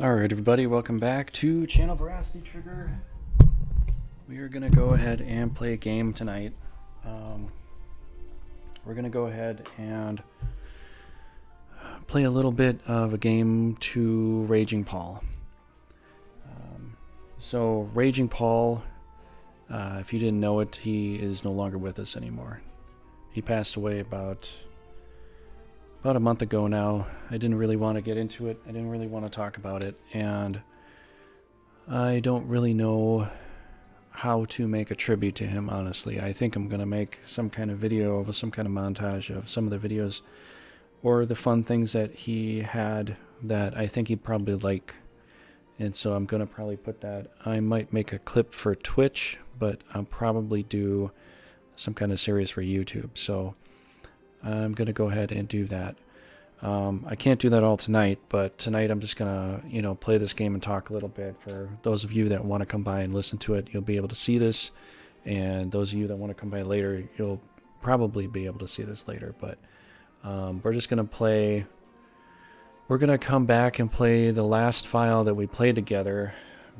Alright everybody, welcome back to Channel Veracity Trigger. We are going to go ahead and play a game tonight. We're going to go ahead and play a little bit of a game to Raging Paul. So Raging Paul, if you didn't know it, he is no longer with us anymore. He passed away about a month ago now. I didn't really want to get into it. I didn't really want to talk about it, and I don't really know how to make a tribute to him, honestly. I think I'm going to make some kind of video of some kind of montage of some of the videos or the fun things that he had that I think he'd probably like. And so I'm going to probably put that. I might make a clip for Twitch, but I'll probably do some kind of series for YouTube. So I'm going to go ahead and do that. I can't do that all tonight, but tonight I'm just going to, play this game and talk a little bit. For those of you that want to come by and listen to it, you'll be able to see this. And those of you that want to come by later, you'll probably be able to see this later. But we're just going to play. We're going to come back and play the last file that we played together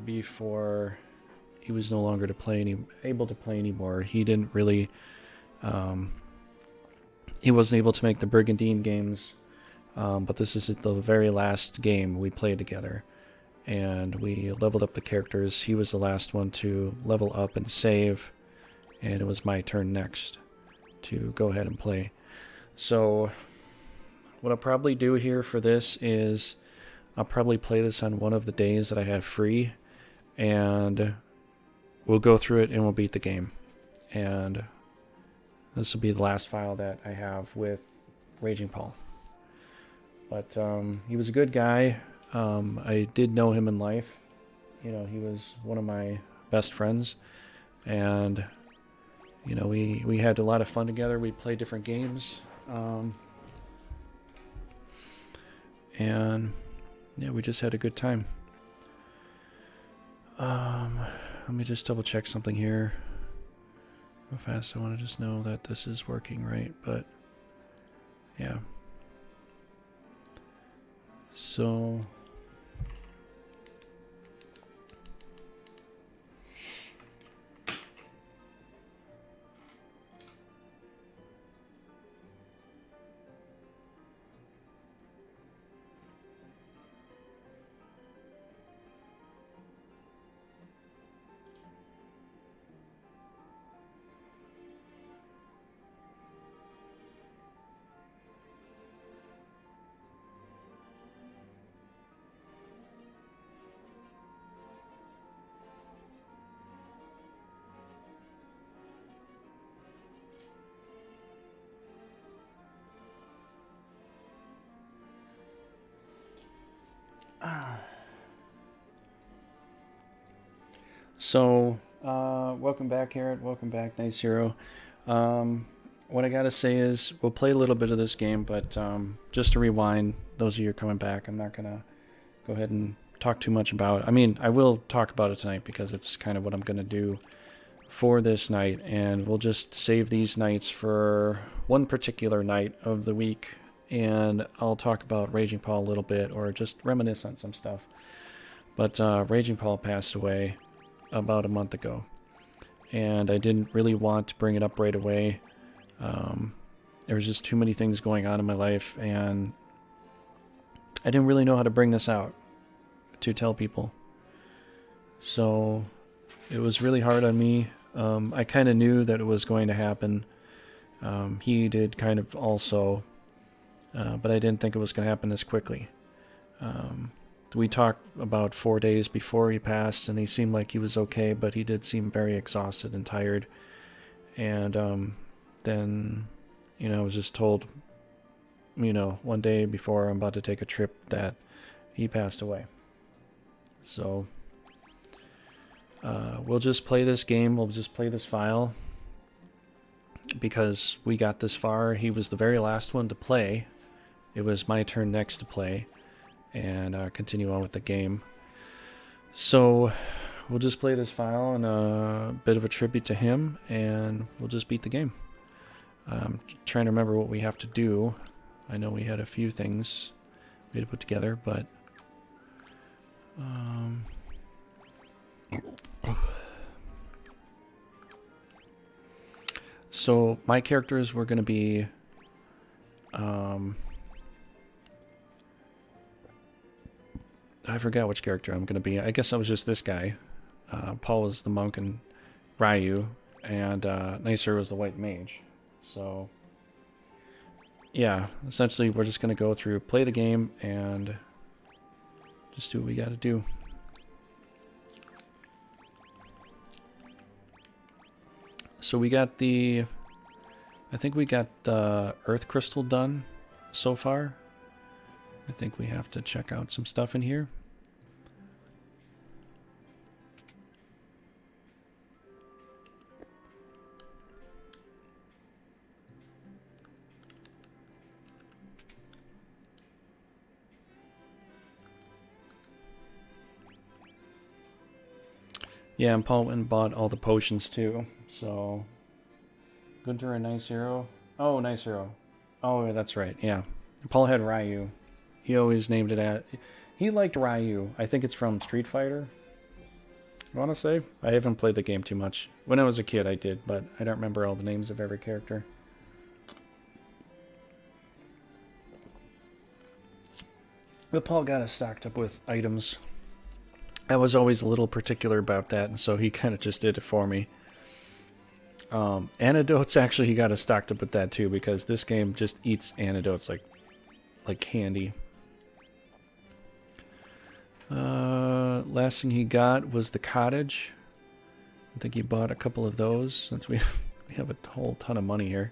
before he was no longer able to play anymore. He didn't really... he wasn't able to make the Brigandine games, but this is the very last game we played together, and we leveled up the characters. He was the last one to level up and save, and it was my turn next to go ahead and play. So what I'll probably do here for this is I'll probably play this on one of the days that I have free, and we'll go through it and we'll beat the game. And this will be the last file that I have with Raging Paul. But he was a good guy. I did know him in life. He was one of my best friends. And, we had a lot of fun together. We played different games. And, yeah, we just had a good time. Let me just double check something here. Real fast, I want to just know that this is working right, but yeah. So welcome back, Garrett. Welcome back, Nice Hero. What I gotta say is we'll play a little bit of this game, but just to rewind, those of you coming back, I'm not gonna go ahead and talk too much about it. I mean, I will talk about it tonight because it's kind of what I'm gonna do for this night, and we'll just save these nights for one particular night of the week, and I'll talk about Raging Paul a little bit, or just reminisce on some stuff. But Raging Paul passed away about a month ago, and I didn't really want to bring it up right away. There was just too many things going on in my life, and I didn't really know how to bring this out to tell people. So it was really hard on me. I kind of knew that it was going to happen. He did kind of also, but I didn't think it was going to happen this quickly. We talked about 4 days before he passed, and he seemed like he was okay, but he did seem very exhausted and tired. And then, I was just told, one day before I'm about to take a trip that he passed away. So we'll just play this game. We'll just play this file because we got this far. He was the very last one to play. It was my turn next to play and continue on with the game. So we'll just play this file and a bit of a tribute to him, and we'll just beat the game. I'm trying to remember what we have to do. I know we had a few things we had to put together, but So my characters were going to be I forgot which character I'm going to be. I guess I was just this guy. Paul was the monk and Ryu, and Nicer was the white mage. So yeah, essentially we're just going to go through, play the game, and just do what we got to do. So we got the, I think we got the Earth Crystal done so far. I think we have to check out some stuff in here. Yeah, and Paul went and bought all the potions too. So, Gunter and Nice Hero. Oh, Nice Hero. Oh, that's right. Yeah, Paul had Ryu. He always named it at. He liked Ryu. I think it's from Street Fighter. I want to say. I haven't played the game too much. When I was a kid, I did, but I don't remember all the names of every character. But Paul got us stocked up with items. I was always a little particular about that, and so he kind of just did it for me. Antidotes, actually, he got us stocked up with that too, because this game just eats antidotes like candy. Last thing he got was the cottage. I think he bought a couple of those, since we have a whole ton of money here.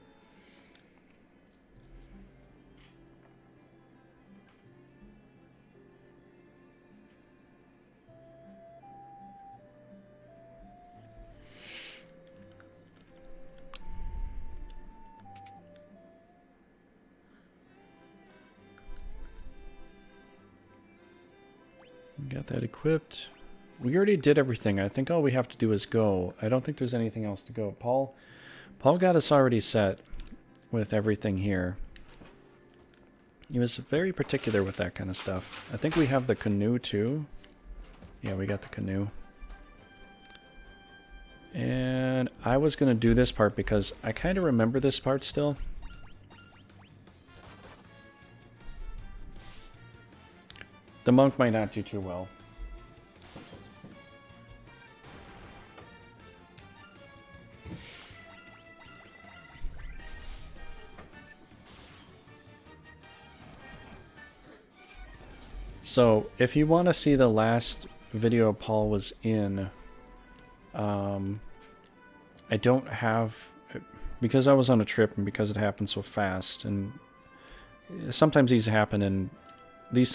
Got that equipped. We already did everything. I think all we have to do is go. I don't think there's anything else to go. Paul got us already set with everything here. He was very particular with that kind of stuff. I think we have the canoe too. Yeah, we got the canoe. And I was going to do this part because I kind of remember this part still. The monk might not do too well. So, if you want to see the last video Paul was in, I don't have, because I was on a trip and because it happened so fast, and sometimes these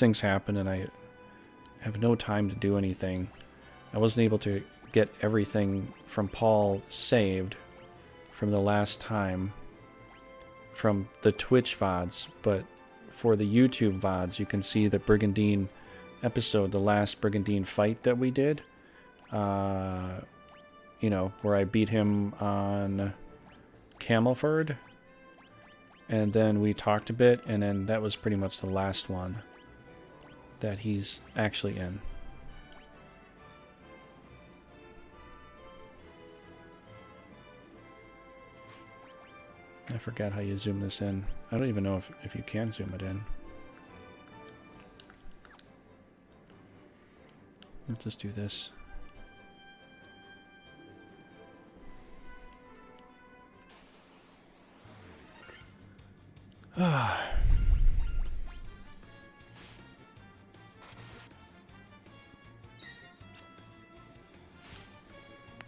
things happen and I have no time to do anything. I wasn't able to get everything from Paul saved from the last time from the Twitch VODs, but for the YouTube VODs, you can see the Brigandine episode, the last Brigandine fight that we did. You know, where I beat him on Camelford. And then we talked a bit, and then that was pretty much the last one that he's actually in. I forgot how you zoom this in. I don't even know if you can zoom it in. Let's just do this.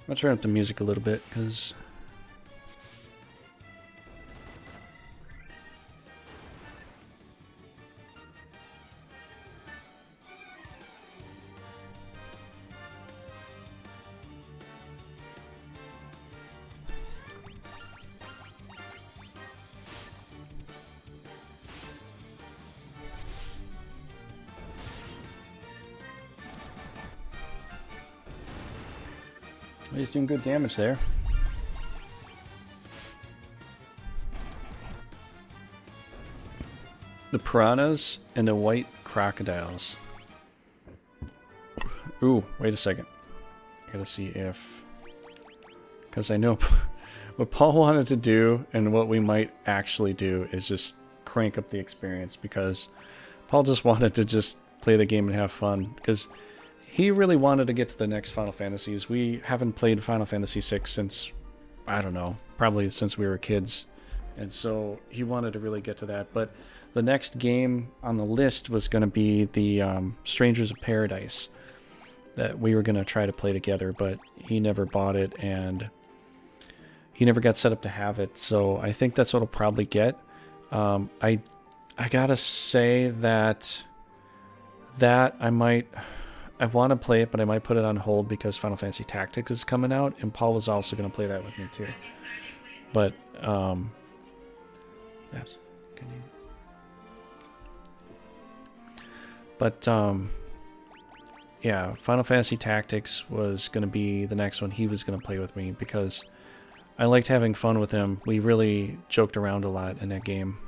I'll turn up the music a little bit, because he's doing good damage there. The piranhas and the white crocodiles. Ooh, wait a second. I gotta see if... Because I know what Paul wanted to do and what we might actually do is just crank up the experience, because Paul just wanted to just play the game and have fun, because he really wanted to get to the next Final Fantasies. We haven't played Final Fantasy VI since, I don't know, probably since we were kids. And so he wanted to really get to that. But the next game on the list was going to be the Strangers of Paradise that we were going to try to play together, but he never bought it and he never got set up to have it. So I think that's what I'll probably get. I gotta say that I want to play it, but I might put it on hold because Final Fantasy Tactics is coming out, and Paul was also going to play that with me too. But yes, can you? But yeah, Final Fantasy Tactics was going to be the next one he was going to play with me, because I liked having fun with him. We really joked around a lot in that game.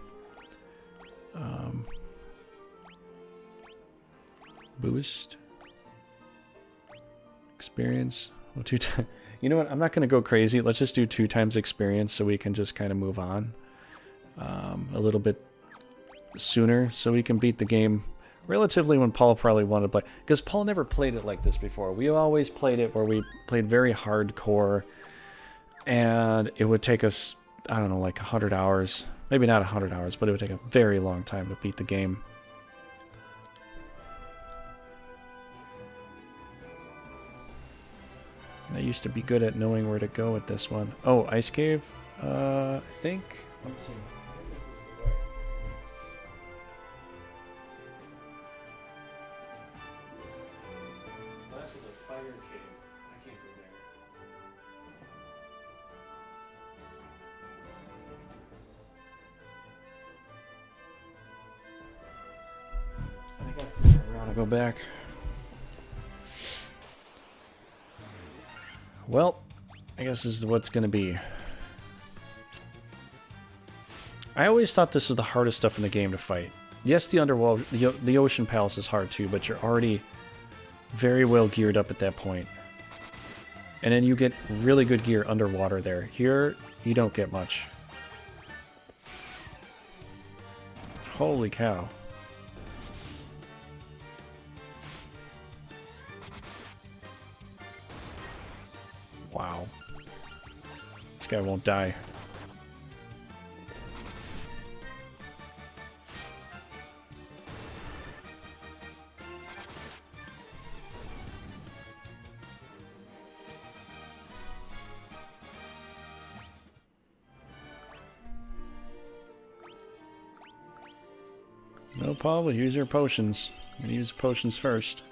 Boost experience. Well, you know what? I'm not going to go crazy. Let's just do 2 times experience so we can just kind of move on a little bit sooner, so we can beat the game relatively when Paul probably wanted to play. Because Paul never played it like this before. We always played it where we played very hardcore, and it would take us, I don't know, like 100 hours. Maybe not 100 hours, but it would take a very long time to beat the game. I used to be good at knowing where to go with this one. Oh, Ice Cave? I think... Let's see. This is a fire cave. I can't go there. I think I want to go back. Well, I guess this is what it's going to be. I always thought this was the hardest stuff in the game to fight. Yes, the underworld, the Ocean Palace is hard too, but you're already very well geared up at that point. And then you get really good gear underwater there. Here, you don't get much. Holy cow. Wow. This guy won't die. No problem, use your potions. I'm gonna use potions first.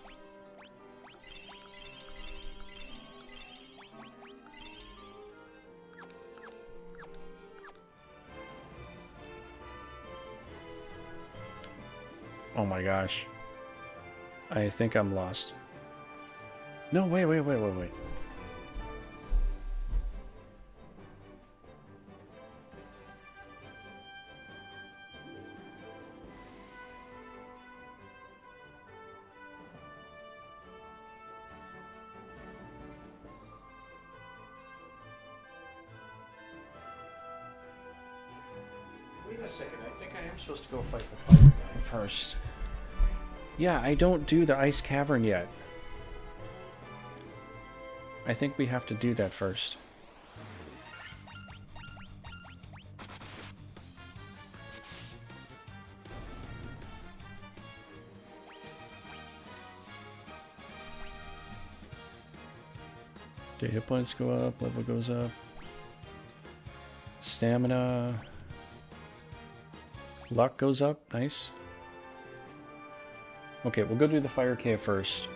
Oh my gosh. I think I'm lost. No, wait. Wait a second, I think I am supposed to go fight the fire guy first. Yeah, I don't do the ice cavern yet. I think we have to do that first. Okay, hit points go up, level goes up. Stamina. Luck goes up, nice. Okay, we'll go do the fire cave first.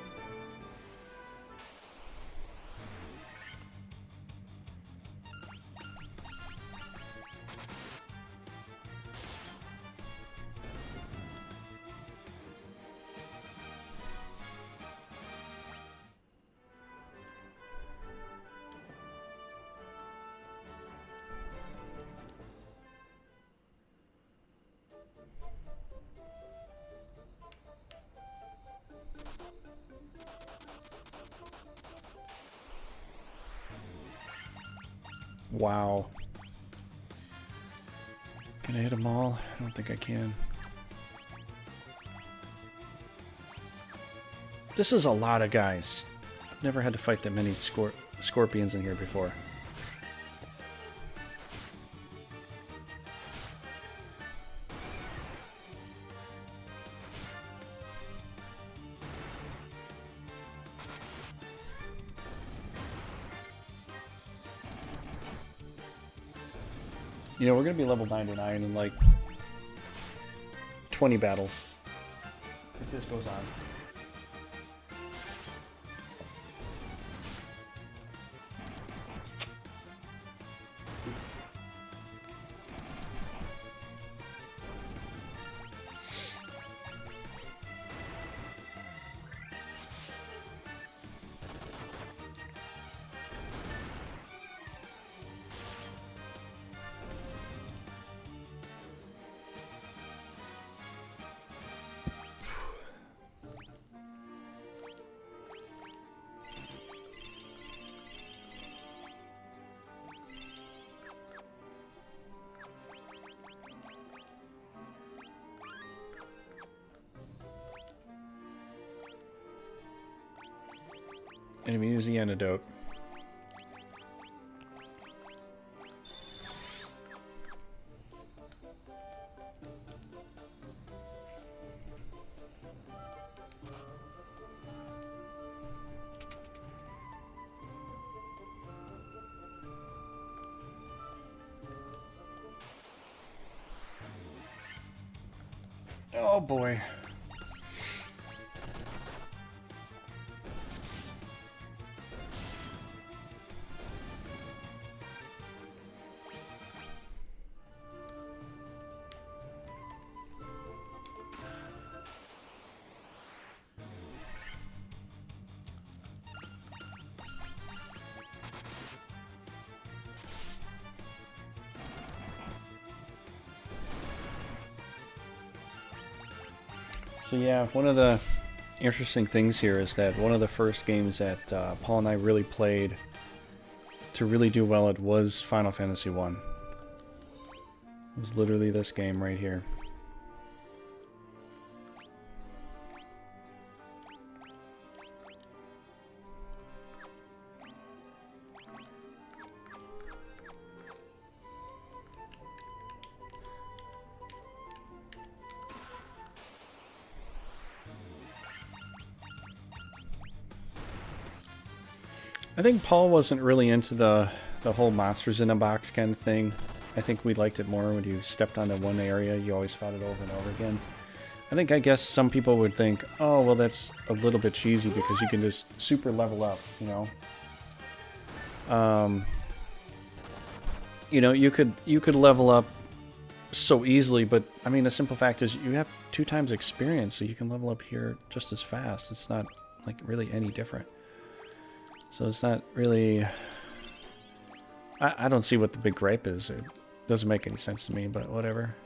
Wow. Can I hit them all? I don't think I can. This is a lot of guys. I've never had to fight that many scorpions in here before. You know, we're going to be level 99 in like 20 battles if this goes on. Enemy use the antidote. Oh boy. So yeah, one of the interesting things here is that one of the first games that Paul and I really played to really do well at was Final Fantasy 1. It was literally this game right here. I think Paul wasn't really into the whole monsters in a box kind of thing. I think we liked it more when you stepped onto one area, you always fought it over and over again. I guess some people would think, oh, well, that's a little bit cheesy because you can just super level up, you know? You know, you could level up so easily, but I mean, the simple fact is you have 2 times experience, so you can level up here just as fast. It's not like really any different. So it's not really... I don't see what the big gripe is. It doesn't make any sense to me, but whatever.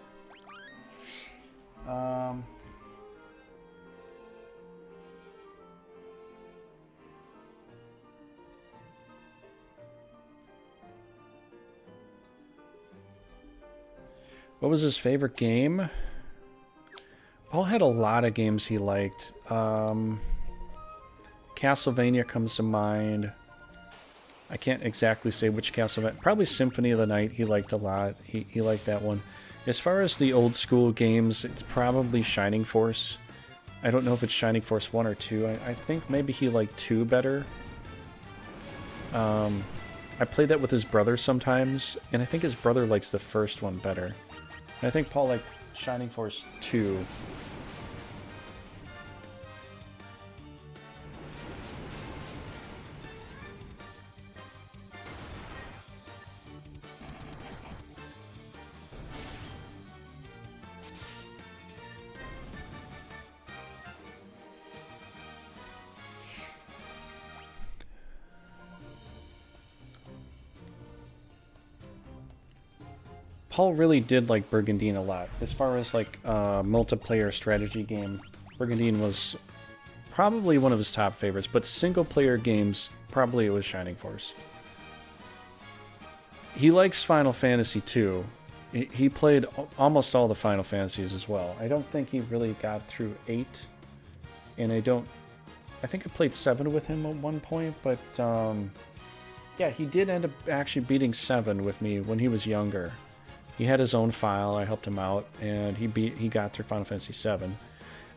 What was his favorite game? Paul had a lot of games he liked. Castlevania comes to mind. I can't exactly say which Castlevania. Probably Symphony of the Night he liked a lot. He liked that one. As far as the old school games, it's probably Shining Force. I don't know if it's Shining Force 1 or 2. I think maybe he liked 2 better. I played that with his brother sometimes, and I think his brother likes the first one better. And I think Paul liked Shining Force 2. Paul really did like Burgundian a lot. As far as like multiplayer strategy game, Burgundian was probably one of his top favorites, but single player games, probably it was Shining Force. he likes Final Fantasy 2. He played almost all the Final Fantasies as well. I don't think he really got through 8, and I think I played 7 with him at one point, but yeah, he did end up actually beating 7 with me when he was younger. He had his own file, I helped him out, and he got through Final Fantasy 7.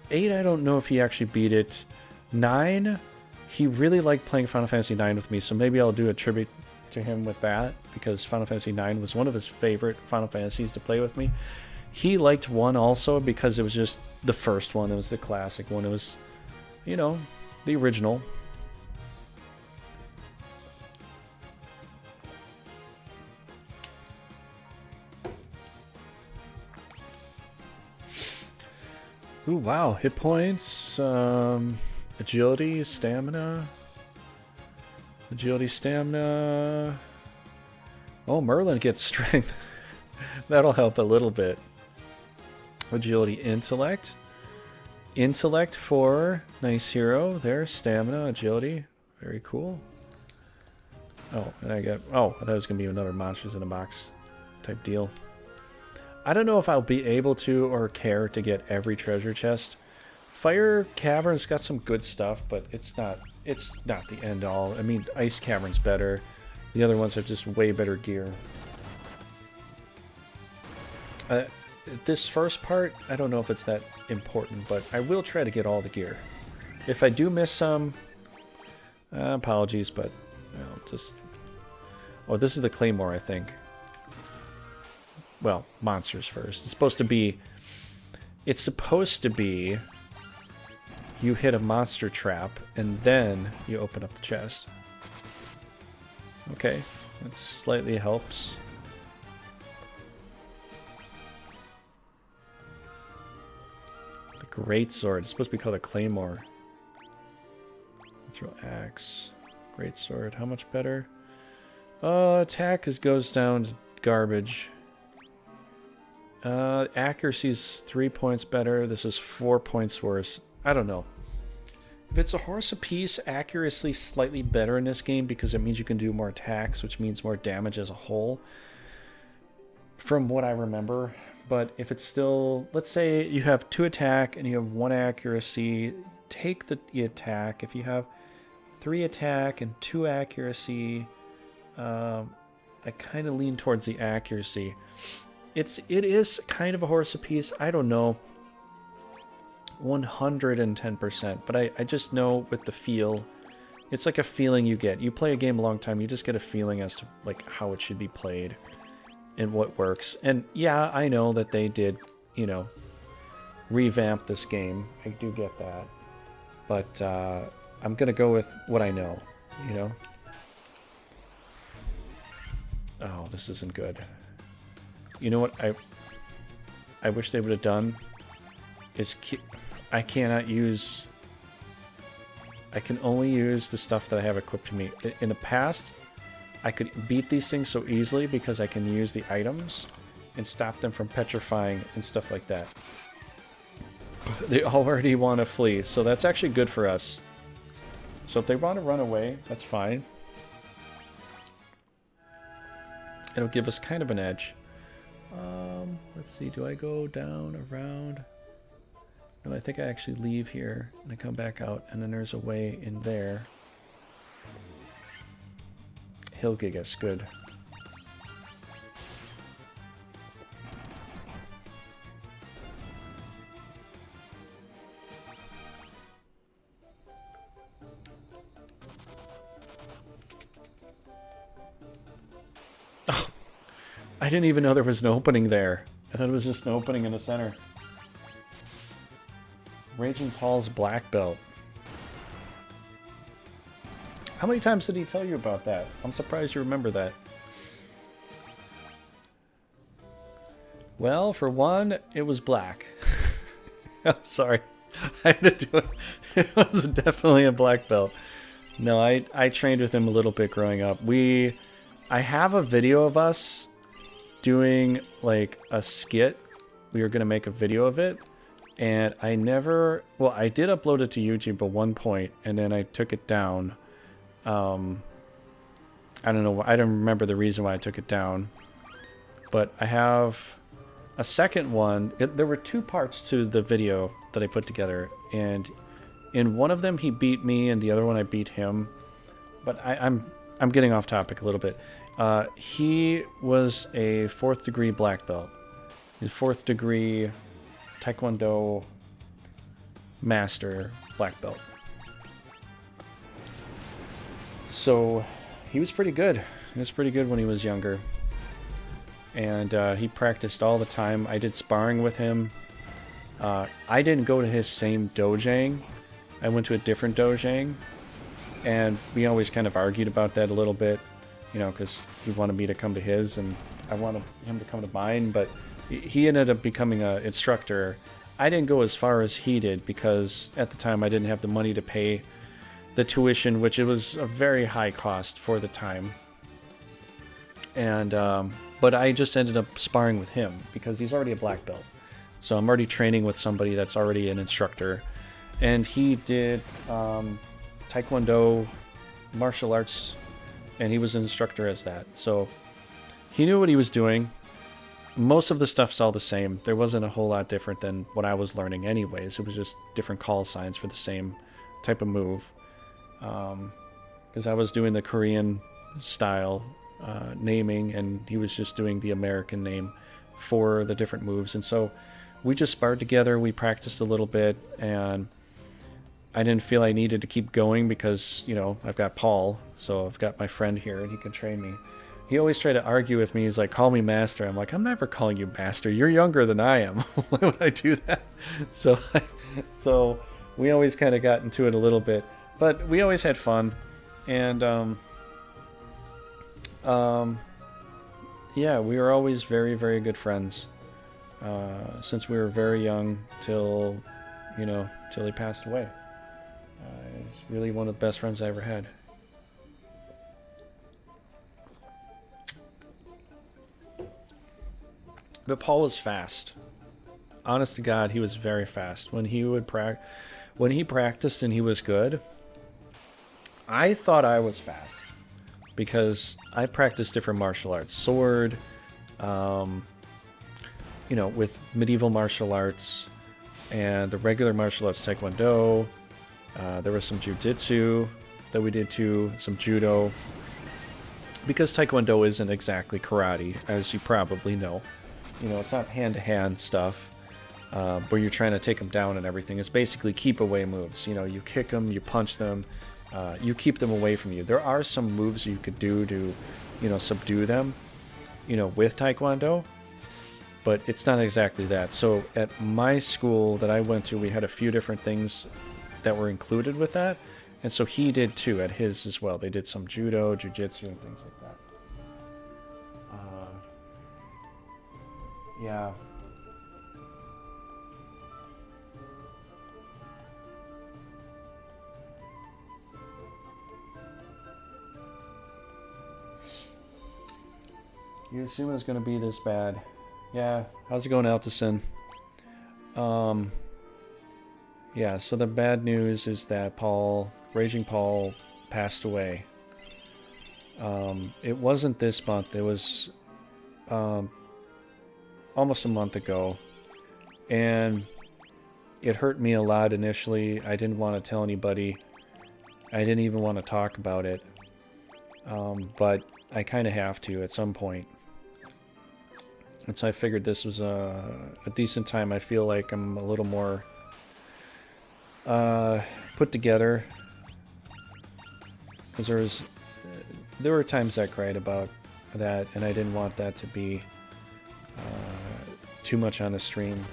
8, I don't know if he actually beat it. 9, he really liked playing Final Fantasy 9 with me, so maybe I'll do a tribute to him with that, because Final Fantasy 9 was one of his favorite Final Fantasies to play with me. He liked 1 also because it was just the first one. It was the classic one. It was, you know, the original. Ooh, wow. Hit points, agility, stamina. Agility, stamina. Oh, Merlin gets strength. That'll help a little bit. Agility, intellect. Intellect for nice hero. There, stamina, agility. Very cool. Oh, and I thought it was going to be another monsters in a box type deal. I don't know if I'll be able to or care to get every treasure chest. Fire Cavern's got some good stuff, but it's not the end all. I mean, Ice Cavern's better. The other ones are just way better gear. This first part, I don't know if it's that important, but I will try to get all the gear. If I do miss some, apologies, but just... Oh, this is the Claymore, I think. Well, monsters first. It's supposed to be you hit a monster trap and then you open up the chest. Okay, that slightly helps. The Great Sword. It's supposed to be called a Claymore. Throw axe. Great Sword. How much better? Attack goes down to garbage. Accuracy's 3 points better. This is 4 points worse. I don't know. If it's a horse apiece, accuracy slightly better in this game because it means you can do more attacks, which means more damage as a whole. From what I remember. But if it's still... Let's say you have 2 attack and you have 1 accuracy. Take the attack. If you have 3 attack and 2 accuracy, I kind of lean towards the accuracy. It is kind of a horse apiece. I don't know. 110%. But I just know with the feel. It's like a feeling you get. You play a game a long time, you just get a feeling as to like how it should be played and what works. And yeah, I know that they did, you know, revamp this game. I do get that. But I'm going to go with what I know, you know. Oh, this isn't good. You know what I wish they would have done is I cannot use... I can only use the stuff that I have equipped to me. In the past, I could beat these things so easily because I can use the items and stop them from petrifying and stuff like that. They already want to flee, so that's actually good for us. So if they want to run away, that's fine. It'll give us kind of an edge. Let's see, do I go down, around? No, I think I actually leave here and I come back out, and then there's a way in there. Hilgigas, good. Oh, I didn't even know there was an opening there. I thought it was just an opening in the center. Raging Paul's black belt. How many times did he tell you about that? I'm surprised you remember that. Well, for one, it was black. I'm sorry. I had to do it. It was definitely a black belt. No, I trained with him a little bit growing up. I have a video of us doing like a skit. We were going to make a video of it. And I never... Well, I did upload it to YouTube at one point, and then I took it down. I don't know. I don't remember the reason why I took it down. But I have a second one. There were 2 parts to the video that I put together, and in one of them he beat me, and the other one I beat him. But I'm getting off topic a little bit. He was a 4th degree black belt. He's 4th degree Taekwondo master black belt. So he was pretty good. He was pretty good when he was younger. And he practiced all the time. I did sparring with him. I didn't go to his same dojang. I went to a different dojang. And we always kind of argued about that a little bit. You know, because he wanted me to come to his and I wanted him to come to mine. But he ended up becoming an instructor. I didn't go as far as he did because at the time I didn't have the money to pay the tuition, which it was a very high cost for the time. And but I just ended up sparring with him because he's already a black belt. So I'm already training with somebody that's already an instructor. And he did Taekwondo, martial arts, and he was an instructor as that. So he knew what he was doing. Most of the stuff's all the same. There wasn't a whole lot different than what I was learning anyways. It was just different call signs for the same type of move. Because I was doing the Korean style naming, and he was just doing the American name for the different moves. And so we just sparred together. We practiced a little bit, and I didn't feel I needed to keep going because, you know, I've got Paul, so I've got my friend here, and he can train me. He always tried to argue with me. He's like, call me master. I'm like, I'm never calling you master. You're younger than I am. Why would I do that? So we always kind of got into it a little bit. But we always had fun. And, yeah, we were always very, very good friends. Since we were very young till he passed away. He's really one of the best friends I ever had. But Paul was fast. Honest to God, he was very fast. When he practiced and he was good, I thought I was fast because I practiced different martial arts, sword, with medieval martial arts and the regular martial arts, Taekwondo. There was some jiu-jitsu that we did too, some judo. Because Taekwondo isn't exactly karate, as you probably know. You know, it's not hand-to-hand stuff where you're trying to take them down and everything. It's basically keep-away moves. You know, you kick them, you punch them, you keep them away from you. There are some moves you could do to, subdue them, with Taekwondo. But it's not exactly that. So at my school that I went to, we had a few different things that were included with that. And so he did too at his as well. They did some judo, jiu-jitsu, and things like that. Yeah. You assume it's going to be this bad. Yeah. How's it going, Altison? Yeah, so the bad news is that Raging Paul passed away. It wasn't this month. It was almost a month ago. And it hurt me a lot initially. I didn't want to tell anybody. I didn't even want to talk about it. But I kind of have to at some point. And so I figured this was a decent time. I feel like I'm a little more put together. Because there were times I cried about that, and I didn't want that to be too much on the stream.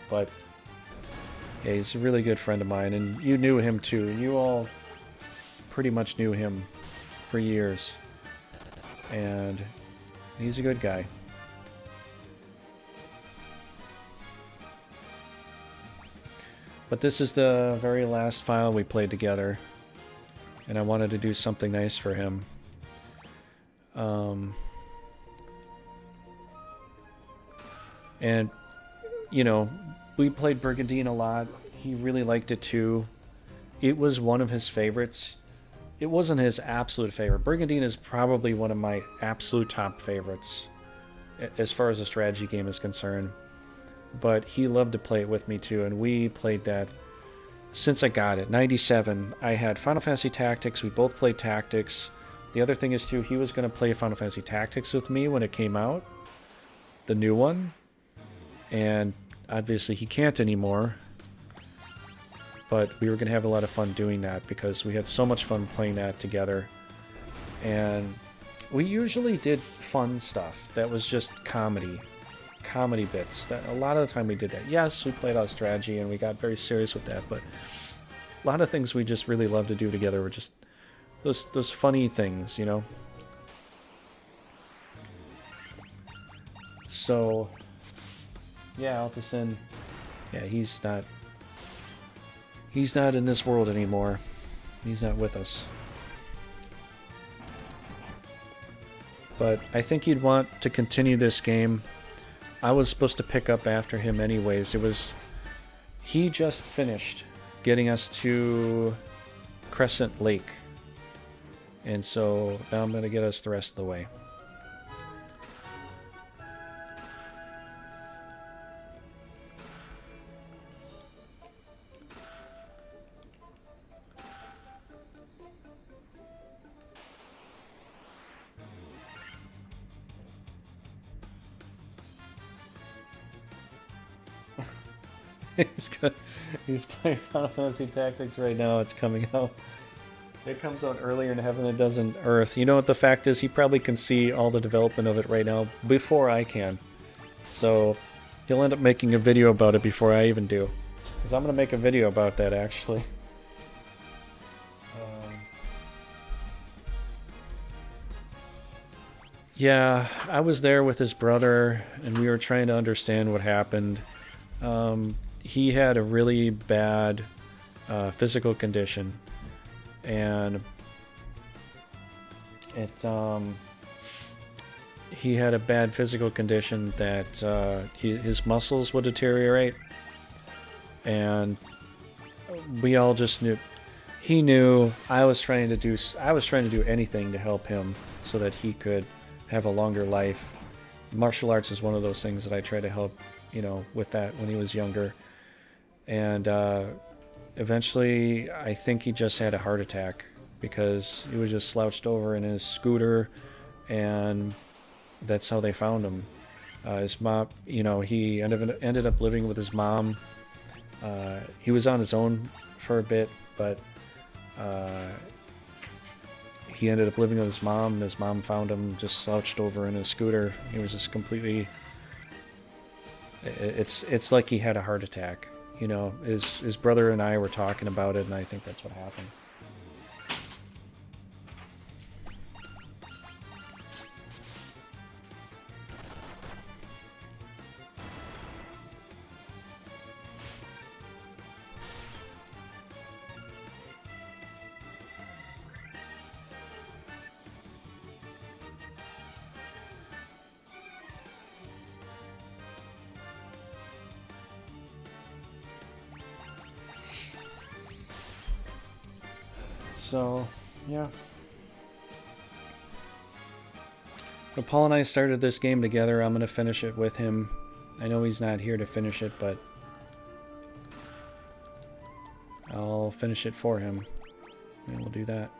But yeah, he's a really good friend of mine, and you knew him too. You all pretty much knew him for years. And he's a good guy. But this is the very last file we played together. And I wanted to do something nice for him. And, we played Brigandine a lot. He really liked it too. It was one of his favorites. it wasn't his absolute favorite. Brigandine is probably one of my absolute top favorites as far as a strategy game is concerned. But he loved to play it with me too, and we played that since I got it. 97, I had Final Fantasy Tactics. We both played Tactics. The other thing is too, he was going to play Final Fantasy Tactics with me when it came out, the new one, and obviously he can't anymore. But we were going to have a lot of fun doing that because we had so much fun playing that together. And we usually did fun stuff that was just comedy bits. That a lot of the time we did that. Yes, we played a lot of strategy and we got very serious with that, but a lot of things we just really loved to do together were just those funny things, you know. So yeah, Altison, yeah, he's not in this world anymore. He's not with us. But I think he'd want to continue this game. I was supposed to pick up after him anyways. He just finished getting us to Crescent Lake. And so now I'm going to get us the rest of the way. He's playing Final Fantasy Tactics right now. It's coming out. It comes out earlier in heaven than it does in Earth. You know what the fact is? He probably can see all the development of it right now before I can. So he'll end up making a video about it before I even do. Because I'm going to make a video about that, actually. Yeah, I was there with his brother, and we were trying to understand what happened. He had a really bad physical condition, and he had a bad physical condition that his muscles would deteriorate, and we all just knew. He knew I was trying to do anything to help him so that he could have a longer life. Martial arts is one of those things that I try to help, you know, with that when he was younger. And eventually, I think he just had a heart attack because he was just slouched over in his scooter, and that's how they found him. His mom, you know, he ended up living with his mom. He was on his own for a bit, but he ended up living with his mom, and his mom found him just slouched over in his scooter. He was just completely... It's like he had a heart attack. You know, his brother and I were talking about it, and I think that's what happened. So, yeah. But Paul and I started this game together. I'm going to finish it with him. I know he's not here to finish it, but I'll finish it for him. And we'll do that.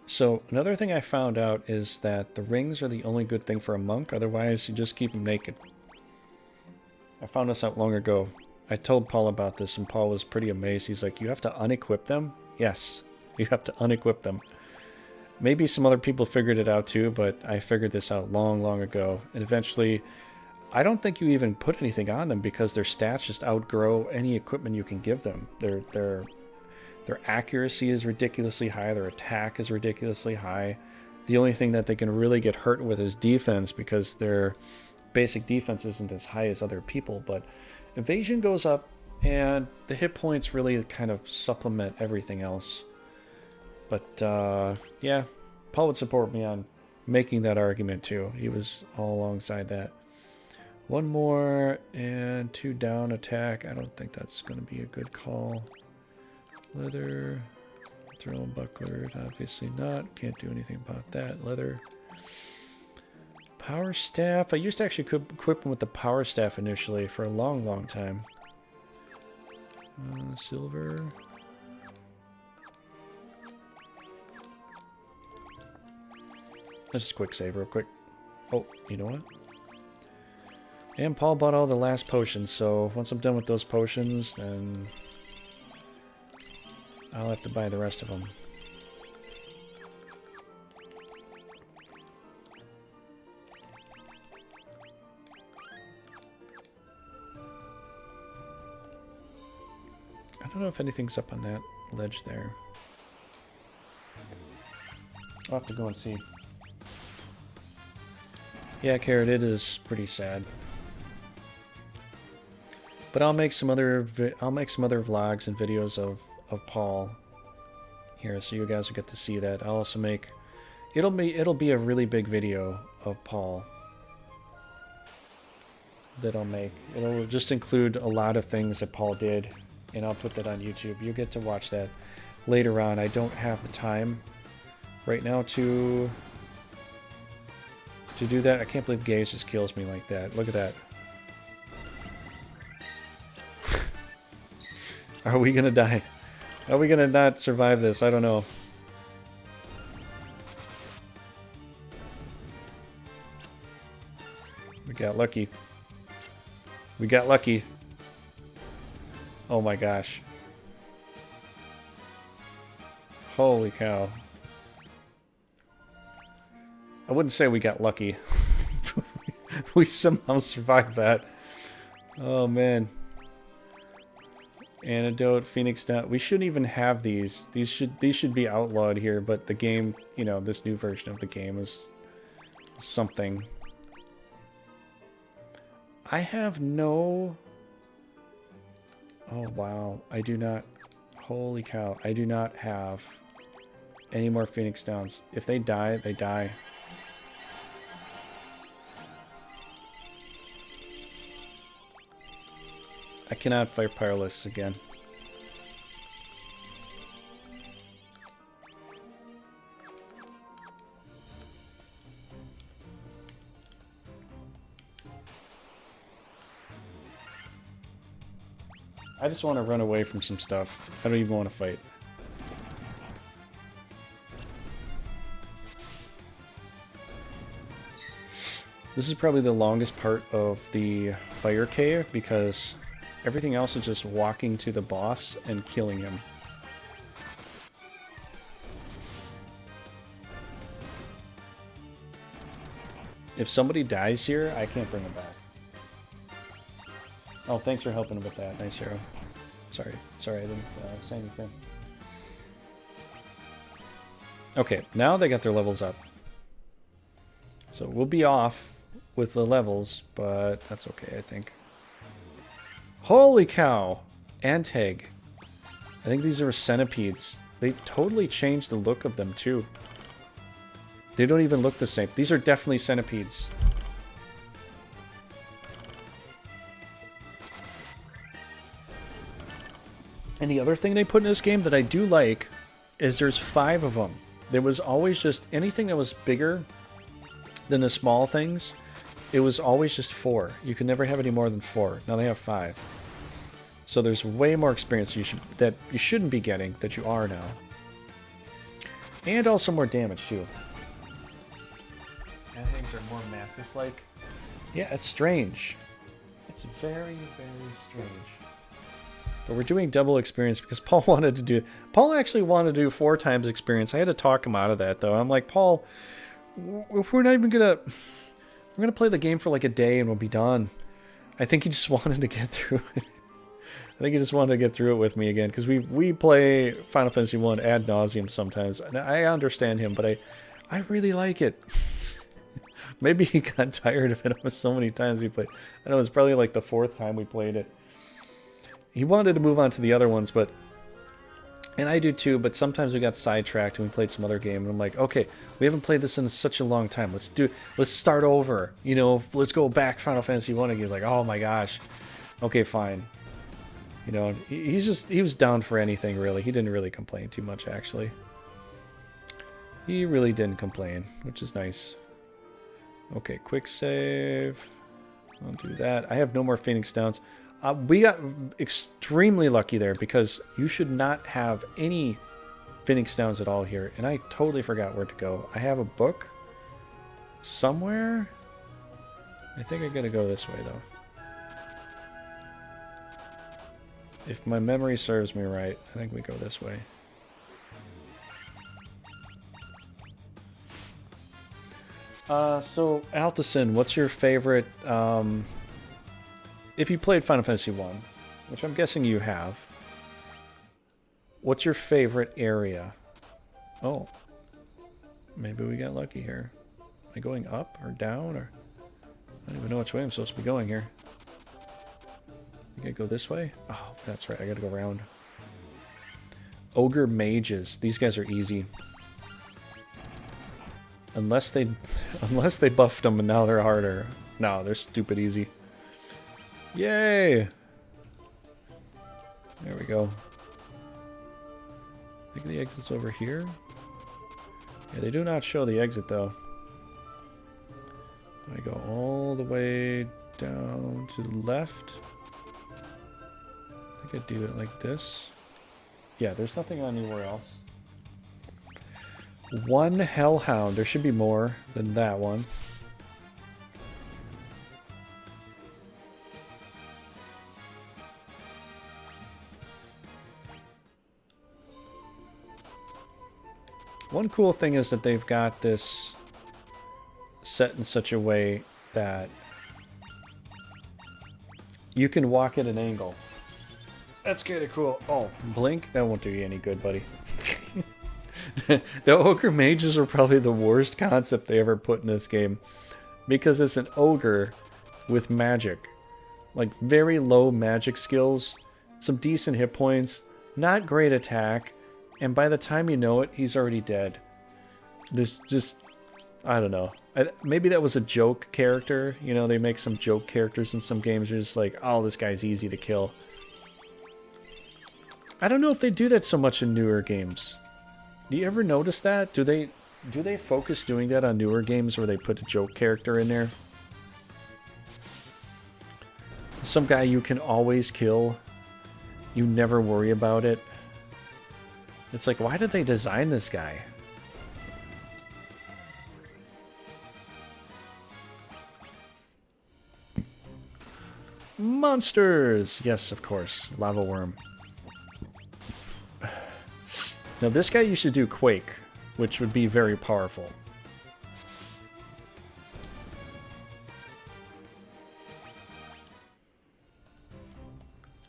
So another thing I found out is that the rings are the only good thing for a monk. Otherwise, you just keep them naked. I found this out long ago. I told Paul about this, and Paul was pretty amazed. He's like, you have to unequip them? Yes, you have to unequip them. Maybe some other people figured it out too, but I figured this out long, long ago. And eventually, I don't think you even put anything on them because their stats just outgrow any equipment you can give them. Their accuracy is ridiculously high. Their attack is ridiculously high. The only thing that they can really get hurt with is defense because their basic defense isn't as high as other people. But evasion goes up And the hit points really kind of supplement everything else. But, yeah, Paul would support me on making that argument, too. He was all alongside that. One more and 2 down attack. I don't think that's going to be a good call. Leather. Throw and bucklered. Obviously not. Can't do anything about that. Leather. Power staff. I used to actually equip him with the power staff initially for a long, long time. Silver. Let's just quick save real quick. Oh, you know what? And Paul bought all the last potions, so once I'm done with those potions, then I'll have to buy the rest of them. I don't know if anything's up on that ledge there. I'll have to go and see. Yeah, Carrot, it is pretty sad. But I'll make some other vlogs and videos of Paul here, so you guys will get to see that. I'll also make it'll be a really big video of Paul that I'll make. It'll just include a lot of things that Paul did, and I'll put that on YouTube. You'll get to watch that later on. I don't have the time right now to do that. I can't believe Gage just kills me like that. Look at that. Are we gonna die? Are we gonna not survive this? I don't know. We got lucky. We got lucky. Oh my gosh. Holy cow. I wouldn't say we got lucky. We somehow survived that. Oh man. Antidote, Phoenix down. We shouldn't even have these. These should be outlawed here, but the game, you know, this new version of the game is something. I have no... Oh wow, I do not... Holy cow, I do not have any more Phoenix Downs. If they die, they die. I cannot fight Pyrolists again. I just want to run away from some stuff. I don't even want to fight. This is probably the longest part of the fire cave because everything else is just walking to the boss and killing him. If somebody dies here, I can't bring them back. Oh, thanks for helping with that. Nice hero. Sorry, I didn't say anything. Okay, now they got their levels up. So we'll be off with the levels, but that's okay, I think. Holy cow! Anteg. I think these are centipedes. They totally changed the look of them, too. They don't even look the same. These are definitely centipedes. And the other thing they put in this game that I do like is there's 5 of them. There was always just anything that was bigger than the small things, it was always just 4. You could never have any more than 4. Now they have 5. So there's way more experience that you shouldn't be getting that you are now. And also more damage too. And things are more Mantis-like. Yeah, it's strange. It's very, very strange. But we're doing double experience because Paul wanted to do... Paul actually wanted to do 4 times experience. I had to talk him out of that, though. I'm like, Paul, we're not even gonna... We're gonna play the game for like a day and we'll be done. I think he just wanted to get through it. I think he just wanted to get through it with me again. Because we play Final Fantasy 1 ad nauseum sometimes. And I understand him, but I really like it. Maybe he got tired of it. It was so many times we played. I know it was probably like the 4th time we played it. he wanted to move on to the other ones, but... And I do too, but sometimes we got sidetracked and we played some other game, and I'm like, okay, we haven't played this in such a long time. Let's start over. You know, let's go back Final Fantasy 1 again. He's like, oh my gosh. Okay, fine. You know, he was down for anything, really. He didn't really complain too much, actually. He really didn't complain, which is nice. Okay, quick save. I'll do that. I have no more Phoenix Downs. We got extremely lucky there because you should not have any Phoenix Downs at all here. And I totally forgot where to go. I have a book somewhere. I think I gotta go this way, though. If my memory serves me right, I think we go this way. So, Altison, what's your favorite... if you played Final Fantasy 1, which I'm guessing you have, what's your favorite area? Oh. Maybe we got lucky here. Am I going up or down? Or I don't even know which way I'm supposed to be going here. I gotta go this way? Oh, that's right. I gotta go around. Ogre mages. These guys are easy. Unless they buffed them and now they're harder. No, they're stupid easy. Yay! There we go. I think the exit's over here. Yeah, they do not show the exit though. I go all the way down to the left. I could do it like this. Yeah, there's nothing anywhere else. One Hellhound. There should be more than that one. One cool thing is that they've got this set in such a way that you can walk at an angle. That's kind of cool. Oh, blink? That won't do you any good, buddy. The ogre mages are probably the worst concept they ever put in this game. Because it's an ogre with magic. Like, very low magic skills. Some decent hit points. Not great attack. And by the time you know it, he's already dead. There's just... I don't know. Maybe that was a joke character. You know, they make some joke characters in some games. You're just like, oh, this guy's easy to kill. I don't know if they do that so much in newer games. Do you ever notice that? Do they focus doing that on newer games where they put a joke character in there? Some guy you can always kill. You never worry about it. It's like, why did they design this guy? Monsters! Yes, of course. Lava worm. Now this guy you should do Quake, which would be very powerful.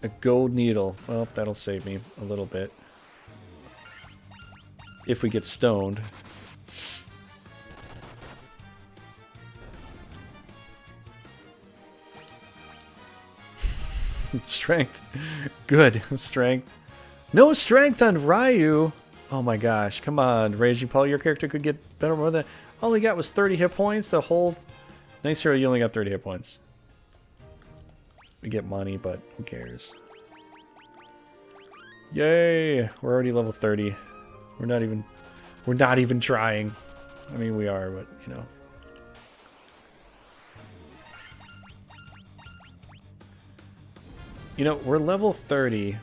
A gold needle. Well, that'll save me a little bit. If we get stoned. Strength. Good. Strength. No strength on Ryu! Oh my gosh, come on. Raging Paul, your character could get better more than... All he got was 30 hit points. The whole... Nice hero, you only got 30 hit points. We get money, but who cares? Yay! We're already level 30. We're not even trying. I mean, we are, but, you know. You know, we're level 30.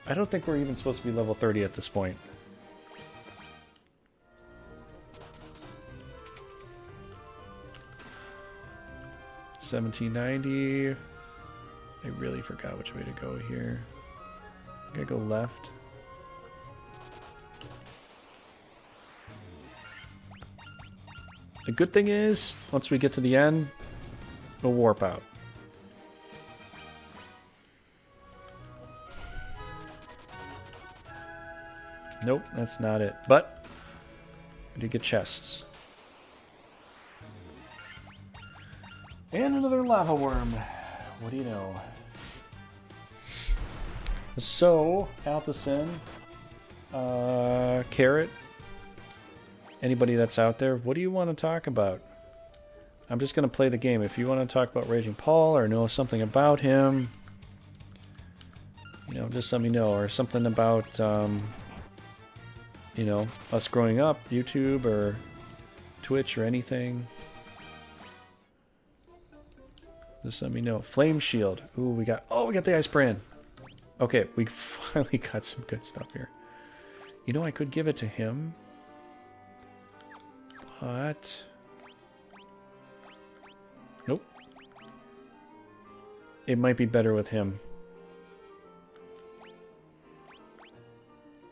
I don't think we're even supposed to be level 30 at this point. $17.90. I really forgot which way to go here. I gotta go left. The good thing is, once we get to the end, we'll warp out. Nope, that's not it. But we did get chests. And another lava worm. What do you know? So, Altison, Carrot, anybody that's out there, what do you want to talk about? I'm just going to play the game. If you want to talk about Raging Paul or know something about him, you know, just let me know. Or something about, you know, us growing up, YouTube or Twitch or anything. Just let me know. Flame Shield. Ooh, we got the Ice Brand. Okay, we finally got some good stuff here. You know, I could give it to him. But... nope. It might be better with him.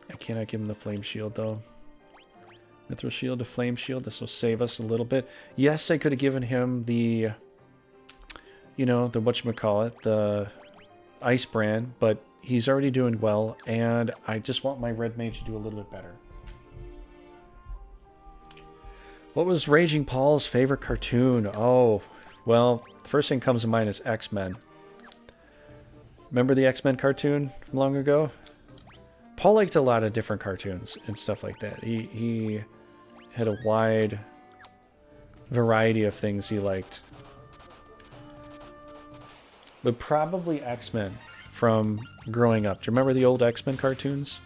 I cannot give him the Flame Shield, though. Mithril Shield to Flame Shield. This will save us a little bit. Yes, I could have given him the... you know, the whatchamacallit, the Ice Brand, but he's already doing well, and I just want my Red Mage to do a little bit better. What was Raging Paul's favorite cartoon? Oh, well, the first thing that comes to mind is X-Men. Remember the X-Men cartoon from long ago? Paul liked a lot of different cartoons and stuff like that. He had a wide variety of things he liked. But probably X-Men from growing up. Do you remember the old X-Men cartoons?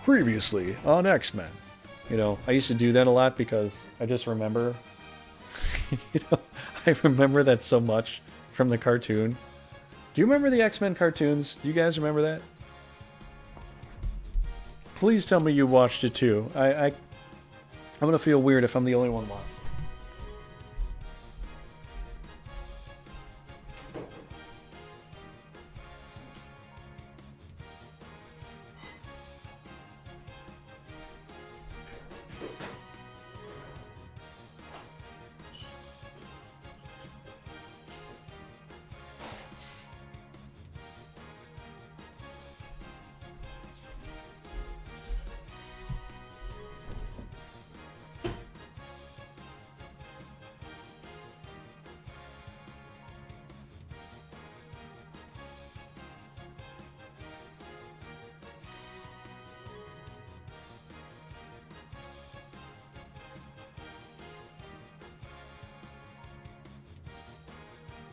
Previously on X-Men. You know, I used to do that a lot because I just remember... you know, I remember that so much from the cartoon. Do you remember the X-Men cartoons? Do you guys remember that? Please tell me you watched it too. I'm gonna feel weird if I'm the only one watching.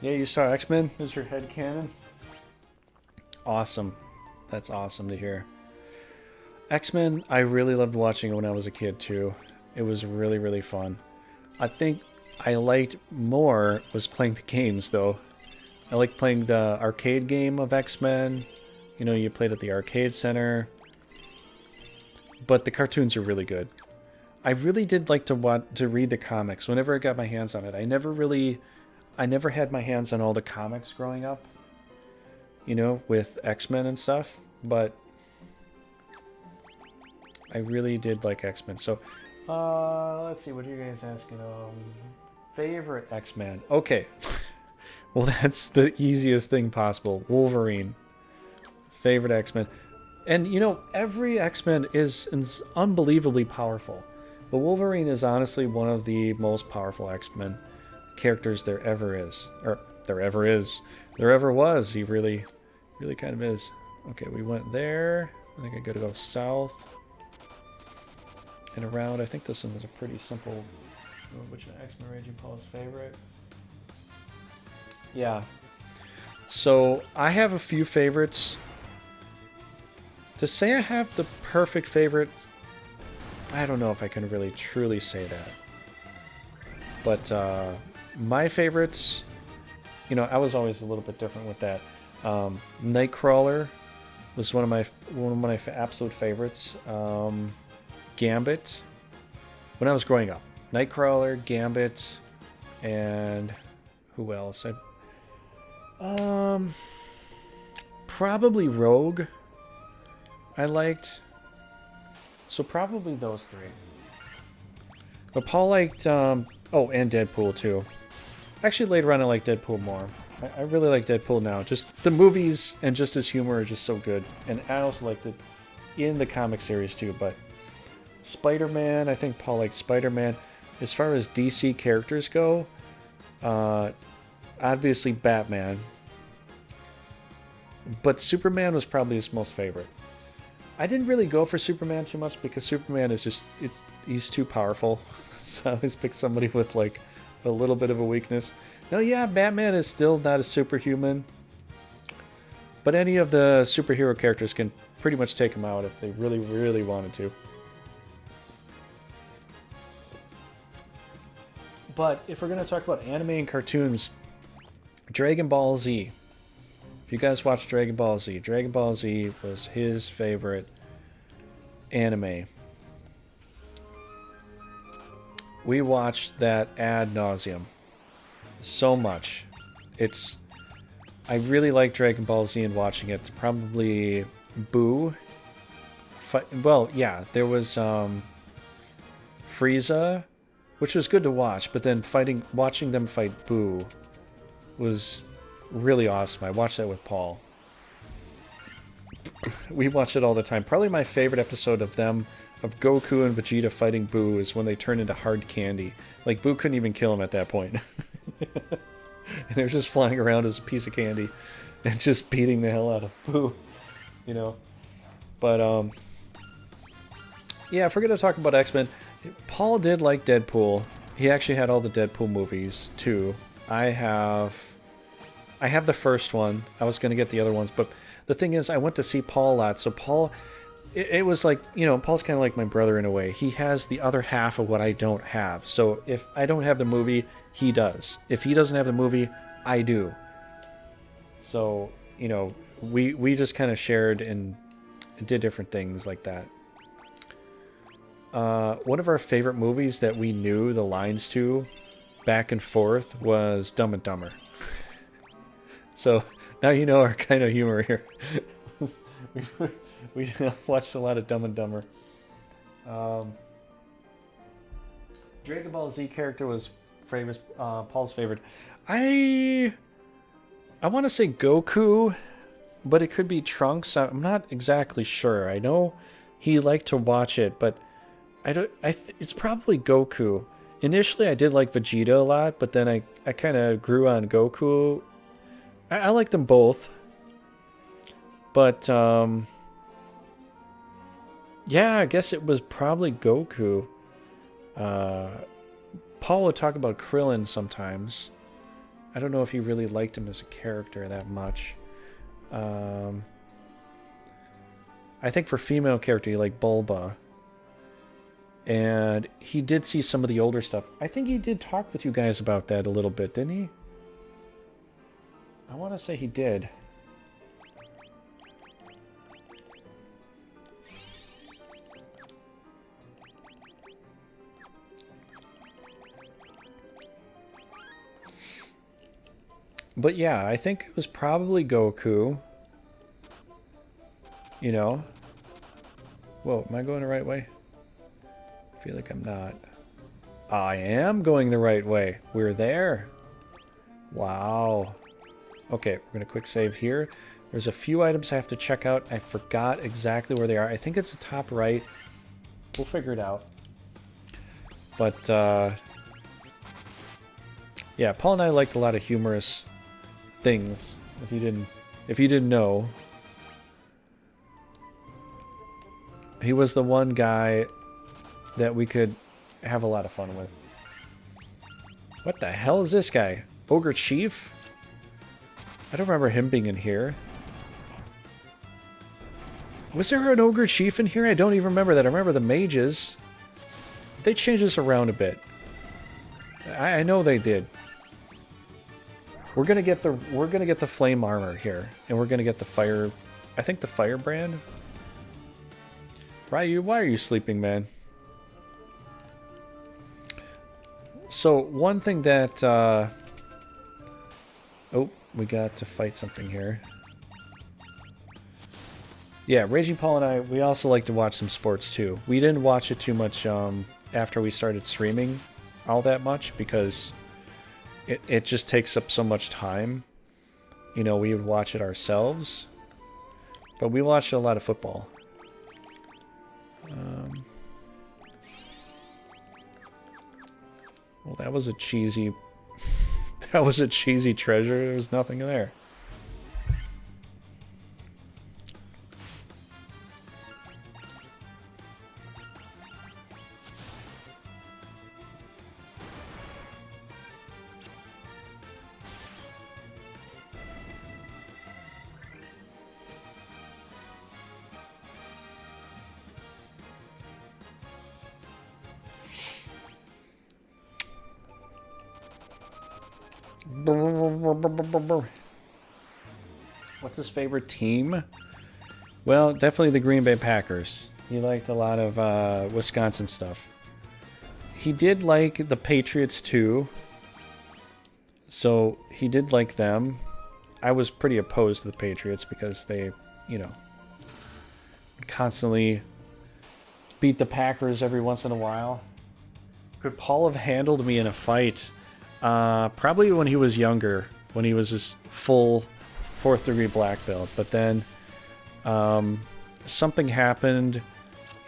Yeah, you saw X-Men as your headcanon? Awesome. That's awesome to hear. X-Men, I really loved watching when I was a kid too. It was really, really fun. I think I liked more was playing the games though. I liked playing the arcade game of X-Men. You know, you played at the arcade center. But the cartoons are really good. I really did like to read the comics whenever I got my hands on it. I never had my hands on all the comics growing up, you know, with X-Men and stuff, but I really did like X-Men. So, let's see, what are you guys asking? Favorite X-Men? Okay. Well, that's the easiest thing possible. Wolverine. Favorite X-Men. And, you know, every X-Men is unbelievably powerful. But Wolverine is honestly one of the most powerful X-Men characters there ever is. Or, there ever was. He really kind of is. Okay, we went there. I think I gotta go south. And around. I think this one is a pretty simple... which X-Men Raging Paul's favorite? Yeah. So, I have a few favorites. To say I have the perfect favorite... I don't know if I can really truly say that. But, my favorites, you know, I was always a little bit different with that. Nightcrawler was one of my absolute favorites. Gambit, when I was growing up. Nightcrawler, Gambit, and who else? Probably Rogue. I liked. So probably those three. But Paul liked. Oh, and Deadpool too. Actually, later on, I like Deadpool more. I really like Deadpool now. Just the movies and just his humor are just so good. And I also liked it in the comic series too. But Spider-Man, I think Paul liked Spider-Man. As far as DC characters go, I obviously Batman. But Superman was probably his most favorite. I didn't really go for Superman too much because Superman is just, he's too powerful. So I always pick somebody with like a little bit of a weakness. No, yeah, Batman is still not a superhuman. But any of the superhero characters can pretty much take him out if they really, really wanted to. But if we're going to talk about anime and cartoons, Dragon Ball Z. If you guys watch Dragon Ball Z was his favorite anime. We watched that ad nauseum. So much. I really like Dragon Ball Z and watching it. It's probably Boo. Well, yeah, there was Frieza, which was good to watch, but then watching them fight Boo was really awesome. I watched that with Paul. We watched it all the time. Probably my favorite episode of Goku and Vegeta fighting Boo is when they turned into hard candy. Like, Boo couldn't even kill him at that point. And they're just flying around as a piece of candy and just beating the hell out of Boo. You know? But, yeah, if we're going to talk about X-Men, Paul did like Deadpool. He actually had all the Deadpool movies, too. I have the first one. I was going to get the other ones, but the thing is, I went to see Paul a lot. So Paul, it was like, you know, Paul's kind of like my brother in a way. He has the other half of what I don't have. So if I don't have the movie, he does. If he doesn't have the movie, I do. So, you know, we just kind of shared and did different things like that. One of our favorite movies that we knew the lines to back and forth was Dumb and Dumber. So now you know our kind of humor here. we watched a lot of Dumb and Dumber. Dragon Ball Z character was Paul's favorite. I want to say Goku, but it could be Trunks. I'm not exactly sure. I know he liked to watch it, but it's probably Goku. Initially, I did like Vegeta a lot, but then I kind of grew on Goku. I like them both. But, yeah, I guess it was probably Goku. Paul would talk about Krillin sometimes. I don't know if he really liked him as a character that much. I think for female character, he liked Bulba. And he did see some of the older stuff. I think he did talk with you guys about that a little bit, didn't he? I want to say he did. But yeah, I think it was probably Goku. You know? Whoa, am I going the right way? I feel like I'm not. I am going the right way. We're there. Wow. Okay, we're going to quick save here. There's a few items I have to check out. I forgot exactly where they are. I think it's the top right. We'll figure it out. But, yeah, Paul and I liked a lot of humorous things. If you didn't know. He was the one guy that we could have a lot of fun with. What the hell is this guy? Ogre Chief? I don't remember him being in here. Was there an Ogre Chief in here? I don't even remember that. I remember the mages. They changed this around a bit. I know they did. We're gonna get the flame armor here, and we're gonna get the fire. I think the firebrand. Ryu, why are you sleeping, man? So one thing that oh, we got to fight something here. Yeah, Raging Paul and I, we also like to watch some sports too. We didn't watch it too much after we started streaming all that much because it just takes up so much time. You know, we would watch it ourselves. But we watched a lot of football. Well, that was a cheesy... That was a cheesy treasure. There was nothing there. What's his favorite team? Well, definitely the Green Bay Packers. He liked a lot of Wisconsin stuff. He did like the Patriots too. So he did like them. I was pretty opposed to the Patriots because they, you know, constantly beat the Packers every once in a while. Could Paul have handled me in a fight? Probably when he was younger, when he was his full 4th degree black belt. But then something happened.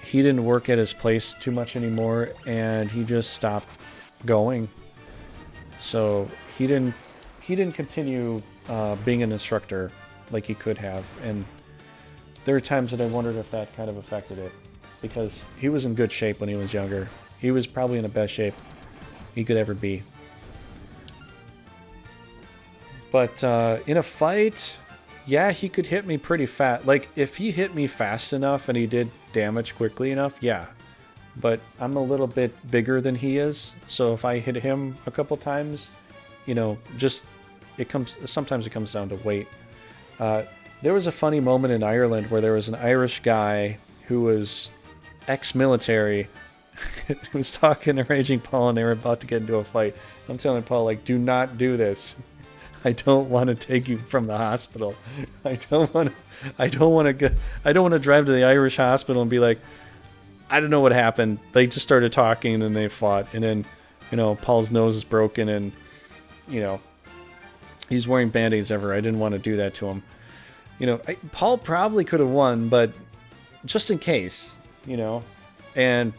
He didn't work at his place too much anymore, and he just stopped going. So he didn't continue being an instructor like he could have. And there are times that I wondered if that kind of affected it, because he was in good shape when he was younger. He was probably in the best shape he could ever be. But in a fight, yeah, he could hit me pretty fast. Like, if he hit me fast enough and he did damage quickly enough, yeah. But I'm a little bit bigger than he is, so if I hit him a couple times, you know, sometimes it comes down to weight. There was a funny moment in Ireland where there was an Irish guy who was ex-military who was talking to Raging Paul, and they were about to get into a fight. I'm telling Paul, like, do not do this. I don't want to take you from the hospital. I don't want to drive to the Irish hospital and be like, I don't know what happened. They just started talking and they fought, and then, you know, Paul's nose is broken, and, you know, he's wearing band-aids everywhere. I didn't want to do that to him. You know, Paul probably could have won, but just in case, you know. And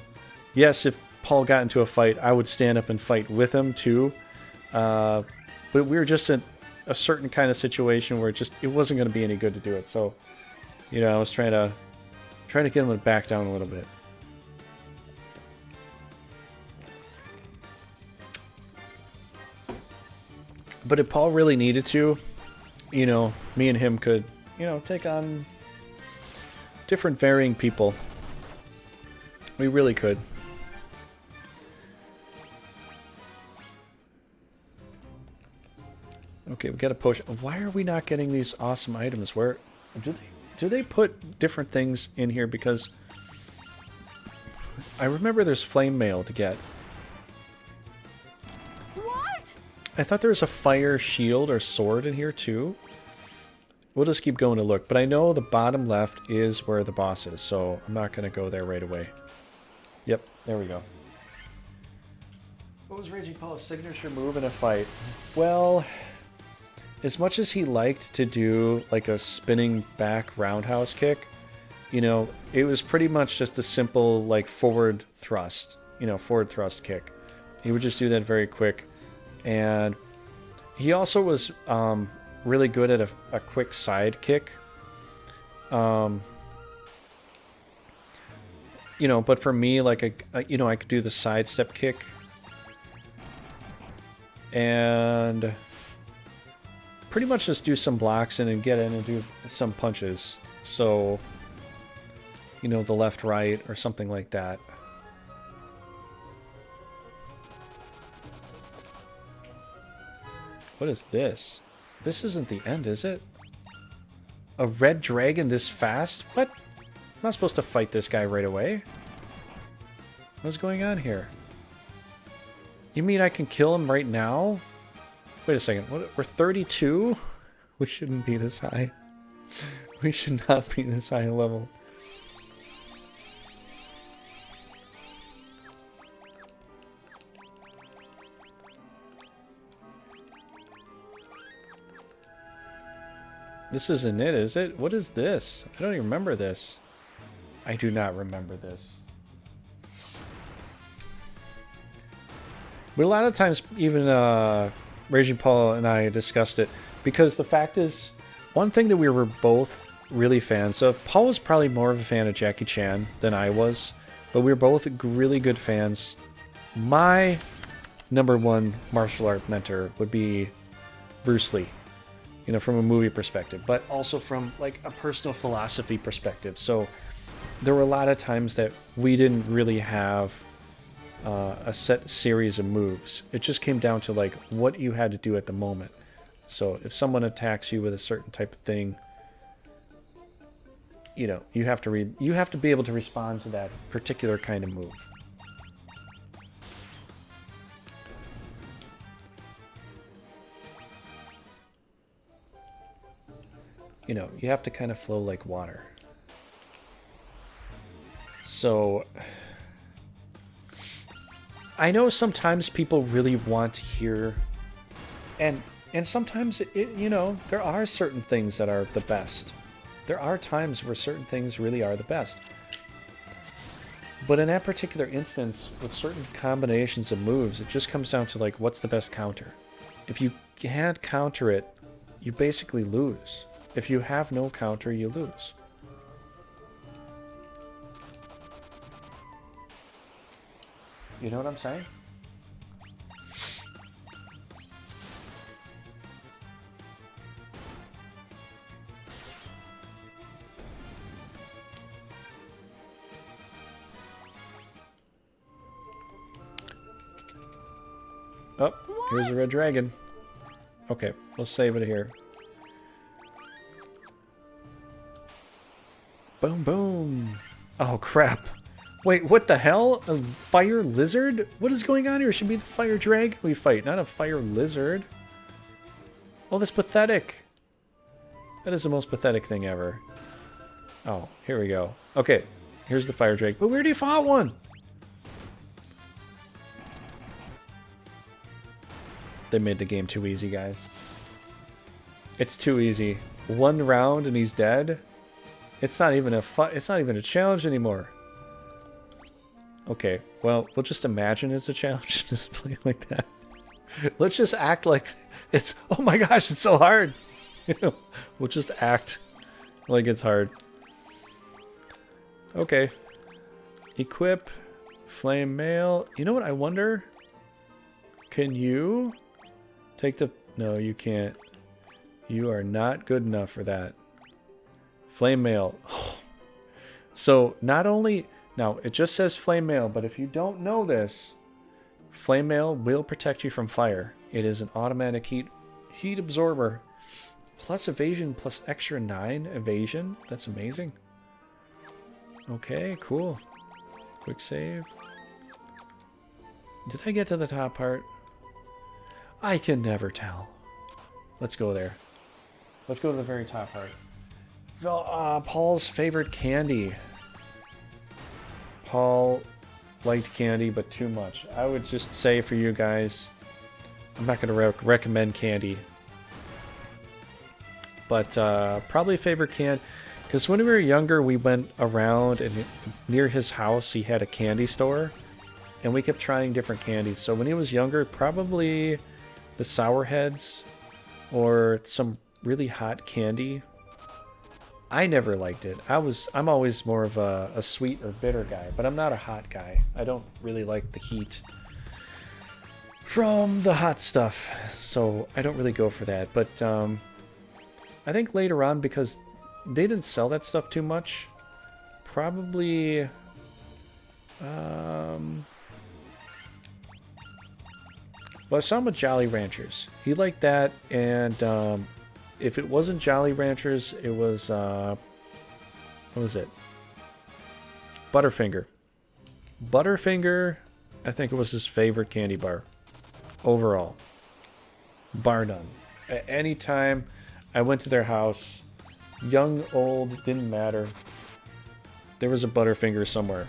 yes, if Paul got into a fight, I would stand up and fight with him too. But we were just in a certain kind of situation where it wasn't going to be any good to do it. So, you know, I was trying to get him to back down a little bit. But if Paul really needed to, you know, me and him could, you know, take on different varying people. We really could. Okay, we got a potion. Why are we not getting these awesome items? Where do they put different things in here? Because I remember there's flame mail to get. What? I thought there was a fire shield or sword in here too. We'll just keep going to look. But I know the bottom left is where the boss is, so I'm not going to go there right away. Yep, there we go. What was Raging Paul's signature move in a fight? Well, as much as he liked to do like a spinning back roundhouse kick, you know, it was pretty much just a simple like forward thrust, you know, forward thrust kick. He would just do that very quick. And he also was really good at a quick side kick. You know, but for me, like, you know, I could do the side step kick. And pretty much just do some blocks and then get in and do some punches. So, you know, the left, right, or something like that. What is this? This isn't the end, is it? A red dragon this fast? What? I'm not supposed to fight this guy right away. What's going on here? You mean I can kill him right now? Wait a second. What, we're 32? We shouldn't be this high. We should not be this high level. This isn't it, is it? What is this? I don't even remember this. I do not remember this. But a lot of times, even Raging Paul and I discussed it because the fact is, one thing that we were both really fans of, Paul was probably more of a fan of Jackie Chan than I was, but we were both really good fans. My #1 martial art mentor would be Bruce Lee, you know, from a movie perspective, but also from like a personal philosophy perspective. So there were a lot of times that we didn't really have a set series of moves. It just came down to like what you had to do at the moment. So if someone attacks you with a certain type of thing, you know, you have to be able to respond to that particular kind of move. You know, you have to kind of flow like water. So I know sometimes people really want to hear, and sometimes it, you know, there are certain things that are the best. There are times where certain things really are the best. But in that particular instance, with certain combinations of moves, it just comes down to like, what's the best counter? If you can't counter it, you basically lose. If you have no counter, you lose. You know what I'm saying? Oh, here's a red dragon. Okay, we'll save it here. Boom, boom. Oh, crap. Wait, what the hell? A fire lizard? What is going on here? It should be the fire dragon we fight, not a fire lizard. Oh, that's pathetic. That is the most pathetic thing ever. Oh, here we go. Okay, here's the fire dragon. But we already fought one! They made the game too easy, guys. It's too easy. One round and he's dead? It's not even a challenge anymore. Okay, well, we'll just imagine it's a challenge. Just play it like that. Let's just act like it's... Oh my gosh, it's so hard! We'll just act like it's hard. Okay. Equip. Flame mail. You know what? I wonder... Can you... Take the... No, you can't. You are not good enough for that. Flame mail. So, not only... Now, it just says flame mail, but if you don't know this, flame mail will protect you from fire. It is an automatic heat absorber. Plus evasion, plus extra 9 evasion. That's amazing. Okay, cool. Quick save. Did I get to the top part? I can never tell. Let's go there. Let's go to the very top part. Paul's favorite candy. Paul liked candy, but too much. I would just say for you guys, I'm not going to recommend candy. But probably favorite candy. Because when we were younger, we went around and near his house, he had a candy store. And we kept trying different candies. So when he was younger, probably the Sour Heads or some really hot candy. I never liked it. I'm always more of a sweet or bitter guy, but I'm not a hot guy. I don't really like the heat from the hot stuff, so I don't really go for that. But I think later on, because they didn't sell that stuff too much, probably well, I saw him with Jolly Ranchers. He liked that, and if it wasn't Jolly Ranchers, it was, what was it? Butterfinger. Butterfinger, I think it was his favorite candy bar. Overall. Bar none. At any time I went to their house, young, old, didn't matter. There was a Butterfinger somewhere.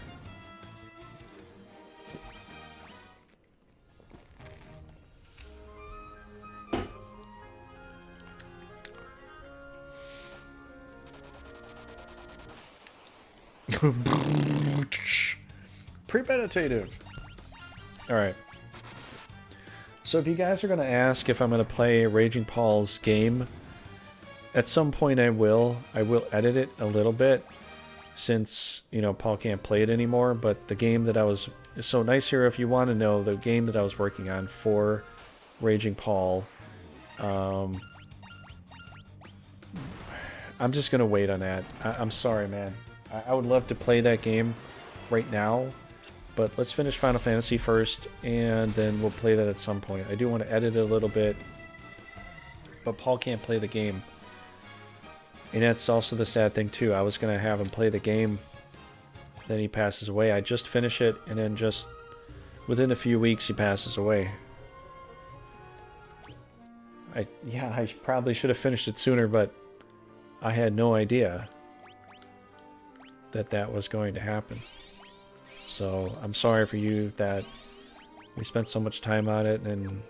Premeditative. All right. So if you guys are going to ask if I'm going to play Raging Paul's game, at some point I will. I will edit it a little bit since, you know, Paul can't play it anymore. But the game that I was... So Nice Hero, if you want to know, the game that I was working on for Raging Paul, I'm just going to wait on that. I'm sorry, man. I would love to play that game right now, but let's finish Final Fantasy first, and then we'll play that at some point. I do want to edit it a little bit, but Paul can't play the game. And that's also the sad thing, too. I was going to have him play the game, then he passes away. I just finish it, and then just within a few weeks, he passes away. I probably should have finished it sooner, but I had no idea that that was going to happen. So I'm sorry for you that we spent so much time on it and,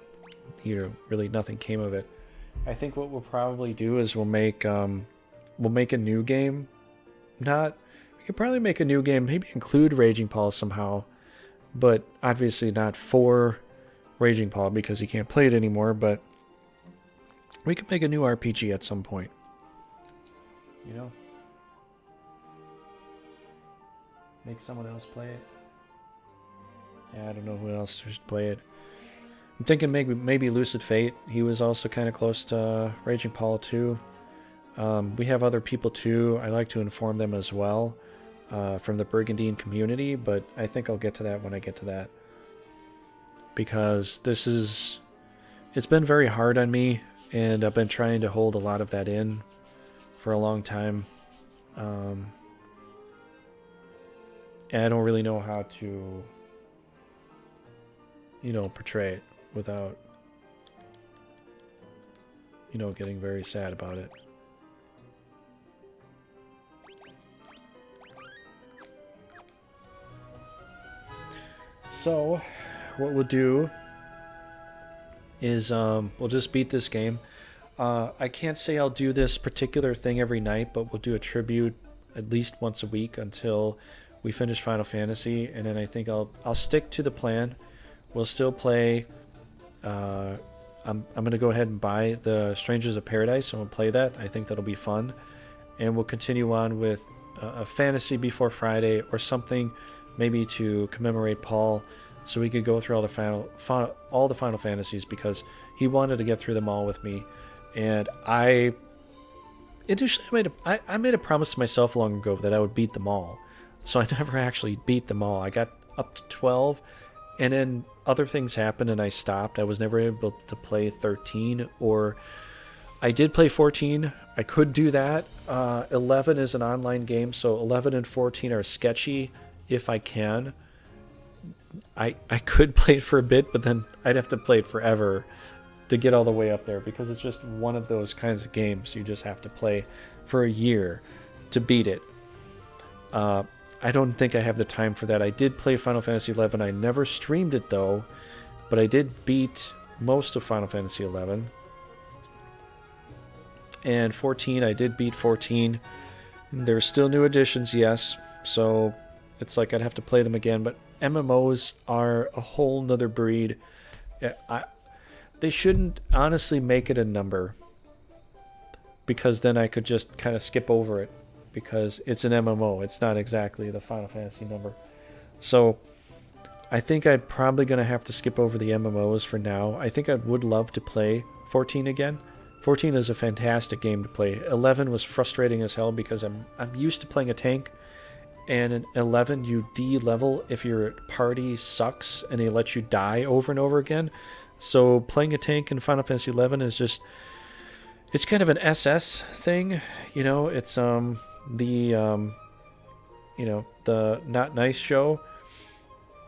you know, really nothing came of it. I think what we'll probably do is we'll make a new game. We could probably make a new game, maybe include Raging Paul somehow, but obviously not for Raging Paul because he can't play it anymore, but we could make a new RPG at some point. You know? Make someone else play it. Yeah, I don't know who else should play it. I'm thinking maybe Lucid Fate. He was also kind of close to Raging Paul too. We have other people too. I like to inform them as well from the Brigandine community, but I think I'll get to that when I get to that. Because it's been very hard on me, and I've been trying to hold a lot of that in for a long time. And I don't really know how to, you know, portray it without, you know, getting very sad about it. So, what we'll do is we'll just beat this game. I can't say I'll do this particular thing every night, but we'll do a tribute at least once a week until we finish Final Fantasy, and then I think I'll stick to the plan. We'll still play. I'm gonna go ahead and buy the Strangers of Paradise, and we'll play that. I think that'll be fun, and we'll continue on with a fantasy before Friday or something, maybe to commemorate Paul, so we could go through all the Final Fantasies because he wanted to get through them all with me, and I made a promise to myself long ago that I would beat them all. So I never actually beat them all. I got up to 12, and then other things happened and I stopped. I was never able to play 13, or I did play 14. I could do that. 11 is an online game, so 11 and 14 are sketchy if I can. I could play it for a bit, but then I'd have to play it forever to get all the way up there because it's just one of those kinds of games you just have to play for a year to beat it. I don't think I have the time for that. I did play Final Fantasy XI. I never streamed it though, but I did beat most of Final Fantasy XI. And 14, I did beat 14. There's still new additions, yes. So it's like I'd have to play them again. But MMOs are a whole nother breed. They shouldn't honestly make it a number, because then I could just kind of skip over it. Because it's an MMO, it's not exactly the Final Fantasy number. So I think I'm probably going to have to skip over the MMOs for now. I think I would love to play 14 again. 14 is a fantastic game to play. 11 was frustrating as hell because I'm used to playing a tank, and in 11 you de-level if your party sucks and they let you die over and over again. So playing a tank in Final Fantasy 11 is just, it's kind of an SS thing, you know. It's the Not Nice show,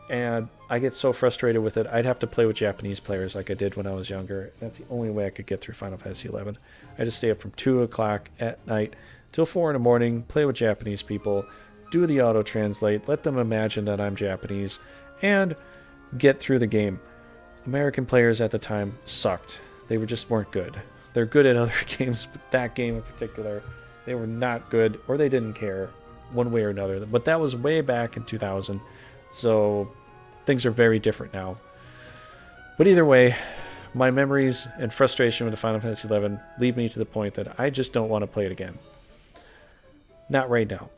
and I get so frustrated with it. I'd have to play with Japanese players like I did when I was younger. That's the only way I could get through Final Fantasy 11. I just stay up from 2 o'clock at night till 4 in the morning, play with Japanese people, do the auto translate, let them imagine that I'm Japanese, and get through the game. American players at the time sucked. They weren't good. They're good at other games, but that game in particular, they were not good, or they didn't care one way or another. But that was way back in 2000, so things are very different now. But either way, My memories and frustration with the Final Fantasy XI lead me to the point that I just don't want to play it again. Not right now.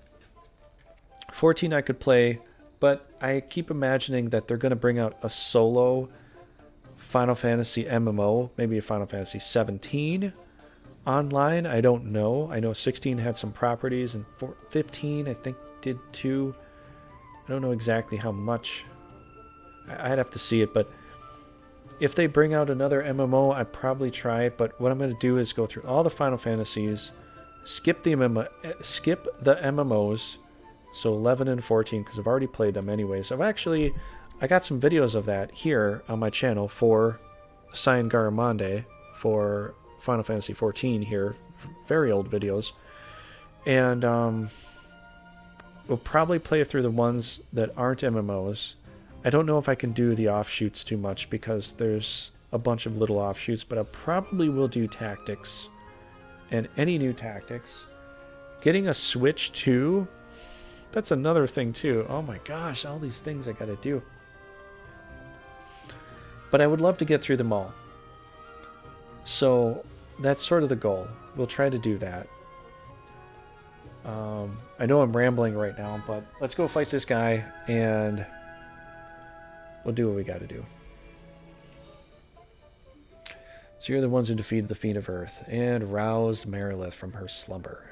14 I could play, but I keep imagining that they're going to bring out a solo Final Fantasy MMO, maybe a Final Fantasy 17 online. I don't know. I know 16 had some properties, and 15 I think did too. I don't know exactly how much. I'd have to see it, but if they bring out another MMO, I'd probably try it. But what I'm going to do is go through all the Final Fantasies, skip the MMOs, so 11 and 14, because I've already played them anyways. I got some videos of that here on my channel for Cyan Garamande for Final Fantasy 14 here, very old videos, and we'll probably play through the ones that aren't MMOs. I don't know if I can do the offshoots too much because there's a bunch of little offshoots, but I probably will do tactics and any new tactics. Getting a Switch too, that's another thing too. Oh my gosh, all these things I gotta do. But I would love to get through them all. So that's sort of the goal. We'll try to do that. I know I'm rambling right now, but let's go fight this guy and we'll do what we got to do. So you're the ones who defeated the Fiend of Earth and roused Merilith from her slumber.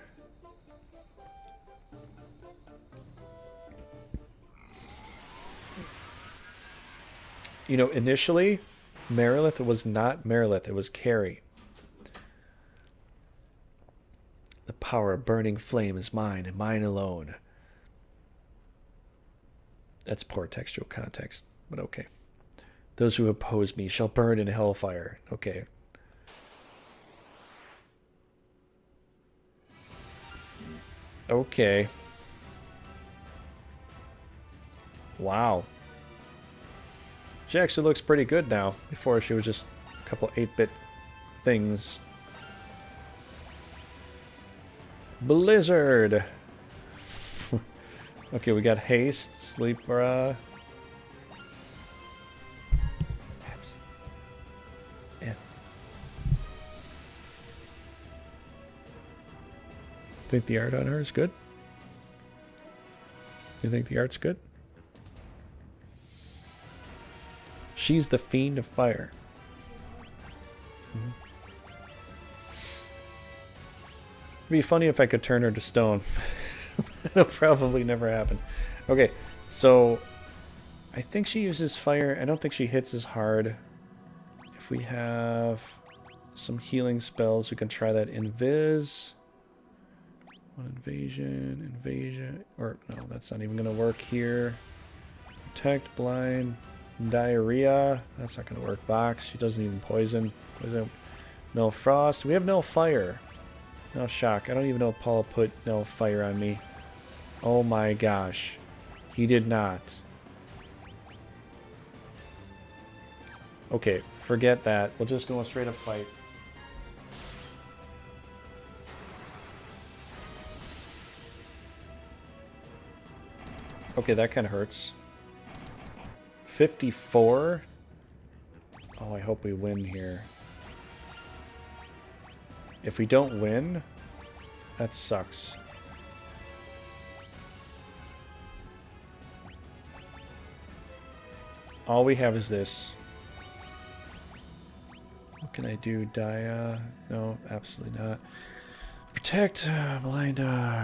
You know, initially, Merilith was not Merilith, it was Carrie. The power of burning flame is mine and mine alone. That's poor textual context, but okay. Those who oppose me shall burn in hellfire. Okay. Okay. Wow. She actually looks pretty good now. Before she was just a couple 8-bit things. Blizzard. Okay, we got haste, sleep, yeah. Think the art on her is good? You think the art's good? She's the Fiend of Fire. It'd be funny if I could turn her to stone. That'll probably never happen. Okay, so I think she uses fire. I don't think she hits as hard. If we have some healing spells, we can try that. Invis. One invasion. Or no, that's not even going to work here. Protect, blind, diarrhea. That's not going to work. Box. She doesn't even poison. No frost. We have no fire. No shock. I don't even know if Paul put no fire on me. Oh my gosh. He did not. Okay, forget that. We'll just go straight up fight. Okay, that kind of hurts. 54? Oh, I hope we win here. If we don't win, that sucks. All we have is this. What can I do? Dia? No, absolutely not. Protect, blind,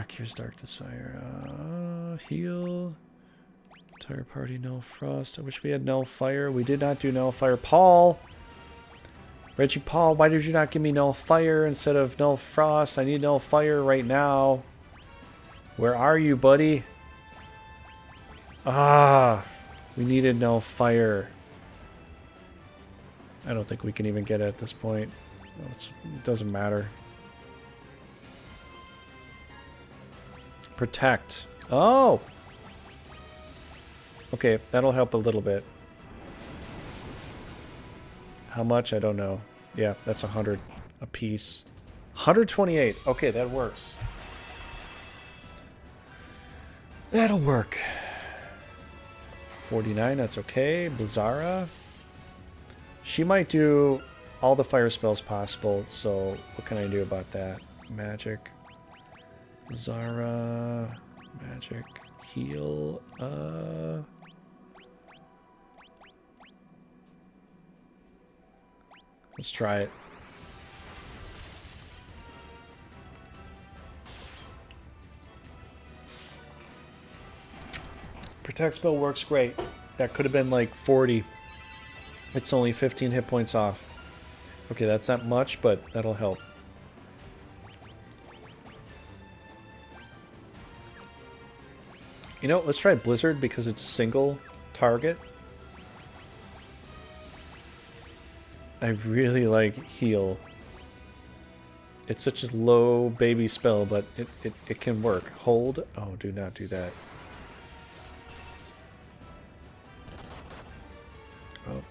cures dark desire, heal. Entire party, no frost. I wish we had no fire. We did not do no fire. Paul! Reggie Paul, why did you not give me no fire instead of no frost? I need no fire right now. Where are you, buddy? Ah, we needed no fire. I don't think we can even get it at this point. It doesn't matter. Protect. Oh! Okay, that'll help a little bit. How much? I don't know. Yeah, that's 100 a piece. 128. Okay, that works. That'll work. 49, that's okay. Blizzara. She might do all the fire spells possible, so what can I do about that? Magic. Zara. Magic. Heal. Let's try it. Protect spell works great. That could have been like 40. It's only 15 hit points off. Okay, that's not much, but that'll help. You know, let's try Blizzard because it's single target. I really like heal. It's such a low baby spell, but it can work. Hold. Oh, do not do that. Oh.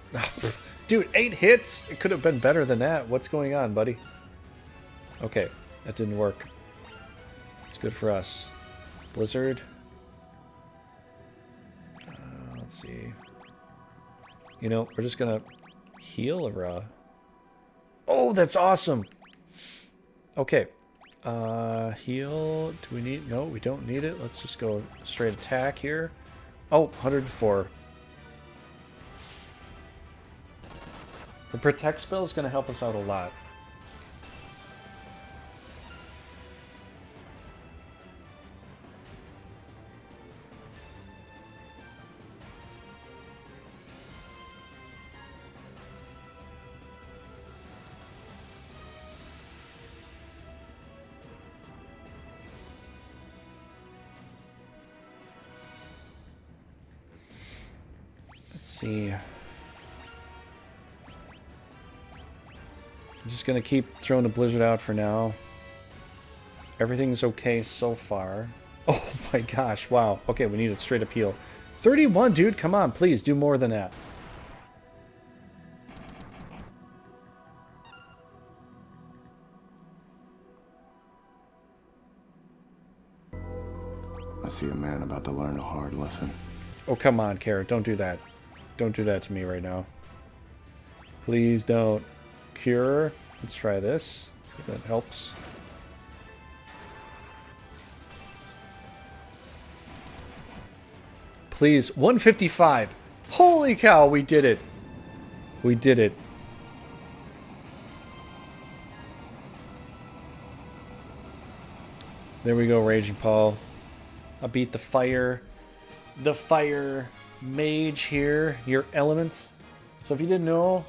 Dude, 8 hits? It could have been better than that. What's going on, buddy? Okay, that didn't work. It's good for us. Blizzard. Let's see. You know, we're just gonna heal a Oh, that's awesome! Okay. Heal. Do we need... No, we don't need it. Let's just go straight attack here. Oh, 104. The protect spell is going to help us out a lot. Let's see. I'm just going to keep throwing the Blizzard out for now. Everything's okay so far. Oh my gosh, wow. Okay, we need a straight up heal. 31, dude, come on, please, do more than that. I see a man about to learn a hard lesson. Oh, come on, Carrot, don't do that. Don't do that to me right now. Please don't. Cure. Let's try this. See if that helps. Please, 155. Holy cow, we did it. We did it. There we go, Raging Paul. I beat the fire mage here, your element. So if you didn't know,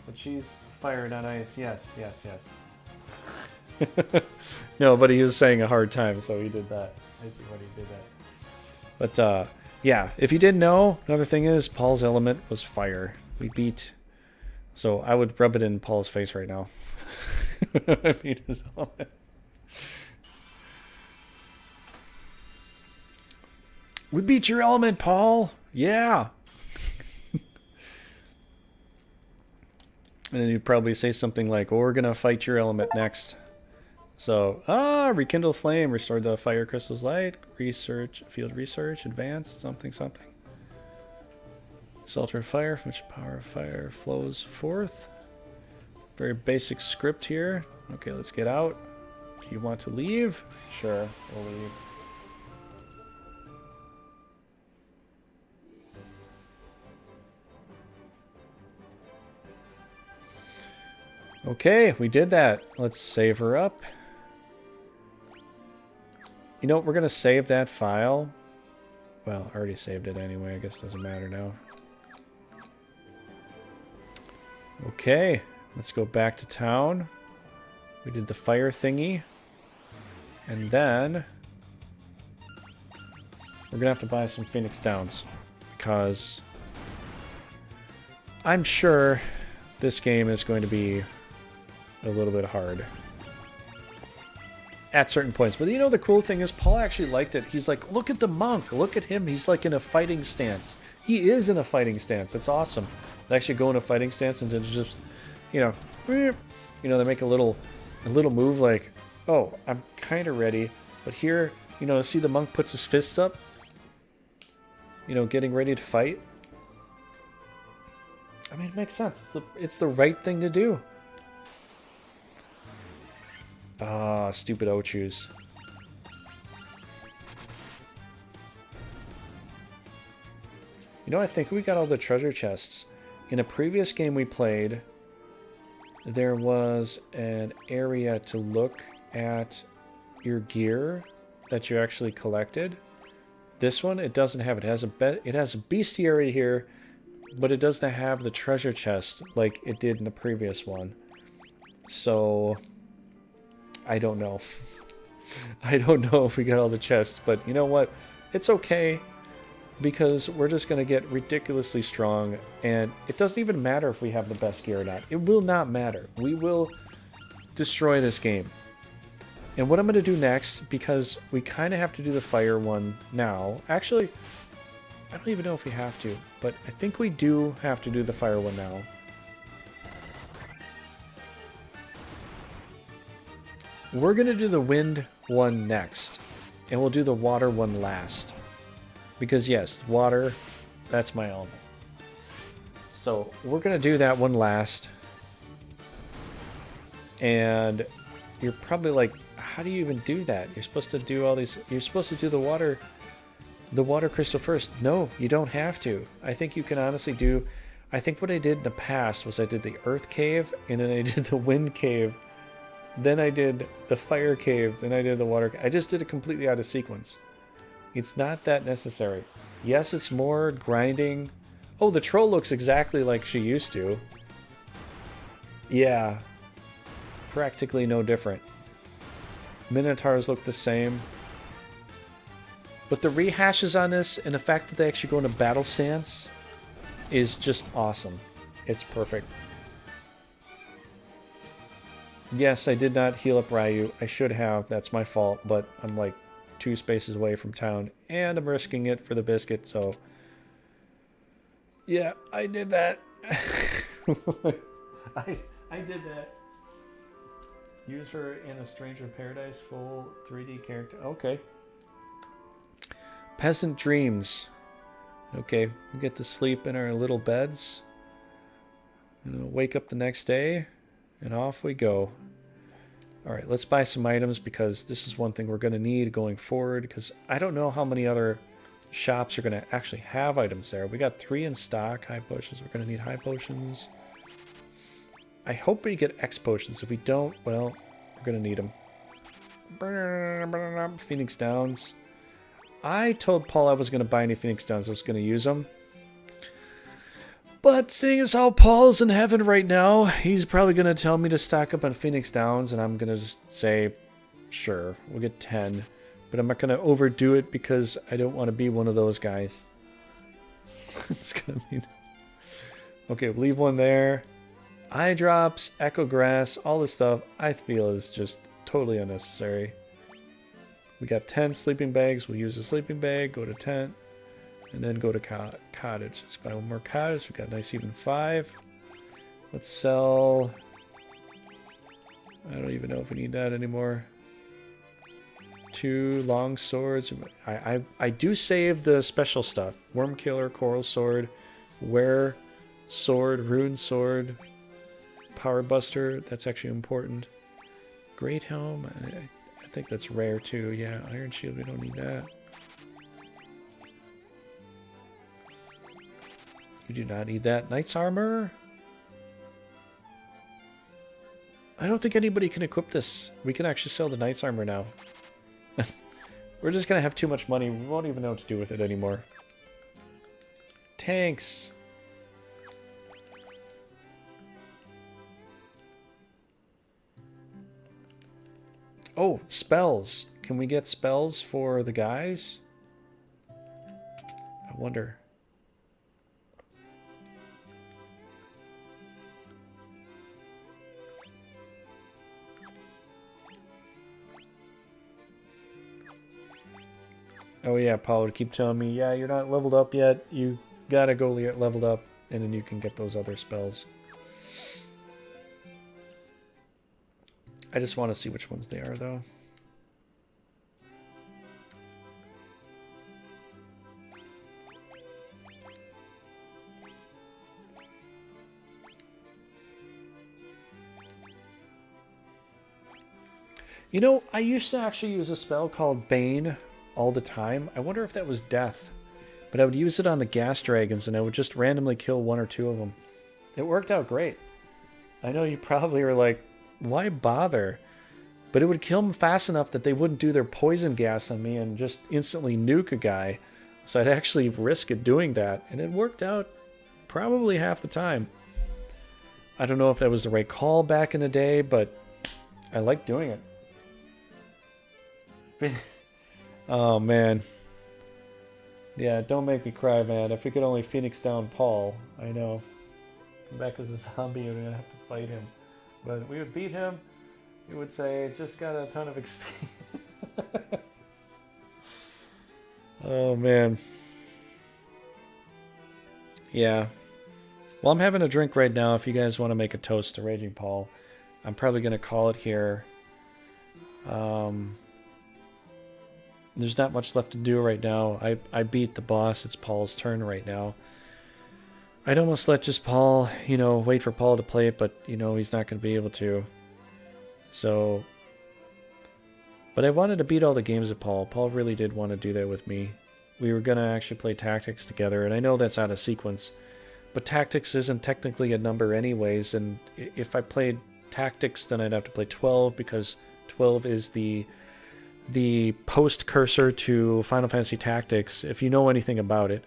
but she's fire, not ice. Yes, yes, yes. No, but he was saying a hard time, so he did that. I see what he did that. But, yeah, if you didn't know, another thing is Paul's element was fire. We beat... So I would rub it in Paul's face right now. I beat his element. We beat your element, Paul! Yeah! And then you'd probably say something like, well, we're going to fight your element next. So, rekindle flame, restore the fire crystal's light, research, field research, advanced, something, something. Salter fire, from which power of fire flows forth. Very basic script here. Okay, let's get out. Do you want to leave? Sure, we'll leave. Okay, we did that. Let's save her up. You know what? We're going to save that file. Well, I already saved it anyway. I guess it doesn't matter now. Okay, let's go back to town. We did the fire thingy. And then we're going to have to buy some Phoenix Downs. Because I'm sure this game is going to be a little bit hard at certain points. But you know, the cool thing is Paul actually liked it. He's like, look at the monk, look at him, he's like in a fighting stance. He is in a fighting stance. That's awesome. They actually go in a fighting stance and just, you know, they make a little move like, oh, I'm kind of ready. But here, you know, see the monk puts his fists up. you know, getting ready to fight. I mean, it makes sense. It's the right thing to do. Ah, stupid Ochus. You know, I think we got all the treasure chests. In a previous game we played, there was an area to look at your gear that you actually collected. This one, it doesn't have it. It has a bestiary here, but it doesn't have the treasure chest like it did in the previous one. So I don't know. I don't know if we got all the chests, but you know what? It's okay because we're just going to get ridiculously strong, and it doesn't even matter if we have the best gear or not. It will not matter. We will destroy this game. And what I'm going to do next, because we kind of have to do the fire one now. Actually, I don't even know if we have to, but I think we do have to do the fire one now. We're going to do the wind one next, and we'll do the water one last. Because yes, water, that's my element. So we're going to do that one last. And you're probably like, how do you even do that? You're supposed to do all these, you're supposed to do the water crystal first. No, you don't have to. I think you can honestly do, I think what I did in the past was I did the earth cave, and then I did the wind cave. Then I did the fire cave, then I did the water. I just did it completely out of sequence. It's not that necessary. Yes, it's more grinding. Oh, the troll looks exactly like she used to. Yeah. Practically no different. Minotaurs look the same. But the rehashes on this and the fact that they actually go into battle stance is just awesome. It's perfect. Yes, I did not heal up Ryu. I should have. That's my fault, but I'm like 2 spaces away from town, and I'm risking it for the biscuit, so... Yeah, I did that. I did that. Use her in a Stranger Paradise full 3D character. Okay. Peasant Dreams. Okay, we get to sleep in our little beds. And we'll wake up the next day, and off we go. Alright, let's buy some items because this is one thing we're going to need going forward, because I don't know how many other shops are going to actually have items there. We got 3 in stock, high potions. We're going to need high potions. I hope we get X potions. If we don't, well, we're going to need them. Phoenix Downs. I told Paul I was going to buy any Phoenix Downs. I was going to use them. But seeing as how Paul's in heaven right now, he's probably going to tell me to stock up on Phoenix Downs, and I'm going to just say, sure, we'll get 10. But I'm not going to overdo it because I don't want to be one of those guys. It's going to be... Okay, we'll leave one there. Eye drops, echo grass, all this stuff I feel is just totally unnecessary. We got 10 sleeping bags. We'll use a sleeping bag, go to tent. And then go to cottage. Let's buy one more cottage. We got a nice even 5. Let's sell... I don't even know if we need that anymore. 2 long swords. I do save the special stuff. Worm Killer, Coral Sword, Wear Sword, Rune Sword, Power Buster. That's actually important. Great Helm. I think that's rare too. Yeah, Iron Shield. We don't need that. You do not need that. Knight's Armor? I don't think anybody can equip this. We can actually sell the Knight's Armor now. We're just going to have too much money. We won't even know what to do with it anymore. Tanks. Oh, spells. Can we get spells for the guys? I wonder. Oh yeah, Paul would keep telling me, yeah, you're not leveled up yet. You gotta go get leveled up, and then you can get those other spells. I just want to see which ones they are, though. You know, I used to actually use a spell called Bane all the time. I wonder if that was death. But I would use it on the gas dragons and I would just randomly kill one or two of them. It worked out great. I know you probably are like, why bother? But it would kill them fast enough that they wouldn't do their poison gas on me and just instantly nuke a guy. So I'd actually risk it doing that. And it worked out probably half the time. I don't know if that was the right call back in the day, but I like doing it. Oh, man. Yeah, don't make me cry, man. If we could only Phoenix down Paul, I know. Come back as a zombie and we're going to have to fight him. But we would beat him. He would say, just got a ton of XP. Oh, man. Yeah. Well, I'm having a drink right now. If you guys want to make a toast to Raging Paul, I'm probably going to call it here. There's not much left to do right now. I beat the boss. It's Paul's turn right now. I'd almost let just Paul, wait for Paul to play it, but, he's not going to be able to. So, but I wanted to beat all the games of Paul. Paul really did want to do that with me. We were going to actually play Tactics together, and I know that's out of sequence. But Tactics isn't technically a number anyways, and if I played Tactics, then I'd have to play 12, because 12 is the post-cursor to Final Fantasy Tactics, if you know anything about it.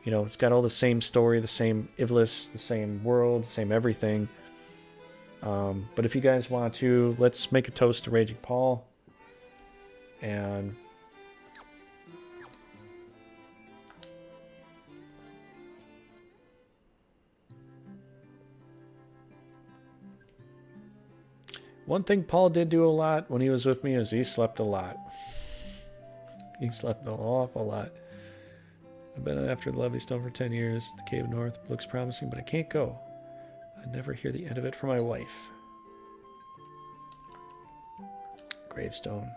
It's got all the same story, the same Ivlis, the same world, the same everything. But if you guys want to, let's make a toast to Raging Paul. And one thing Paul did do a lot when he was with me is he slept a lot. He slept an awful lot. I've been after the Lovely Stone for 10 years. The Cave North looks promising, but I can't go. I never hear the end of it from my wife. Gravestone.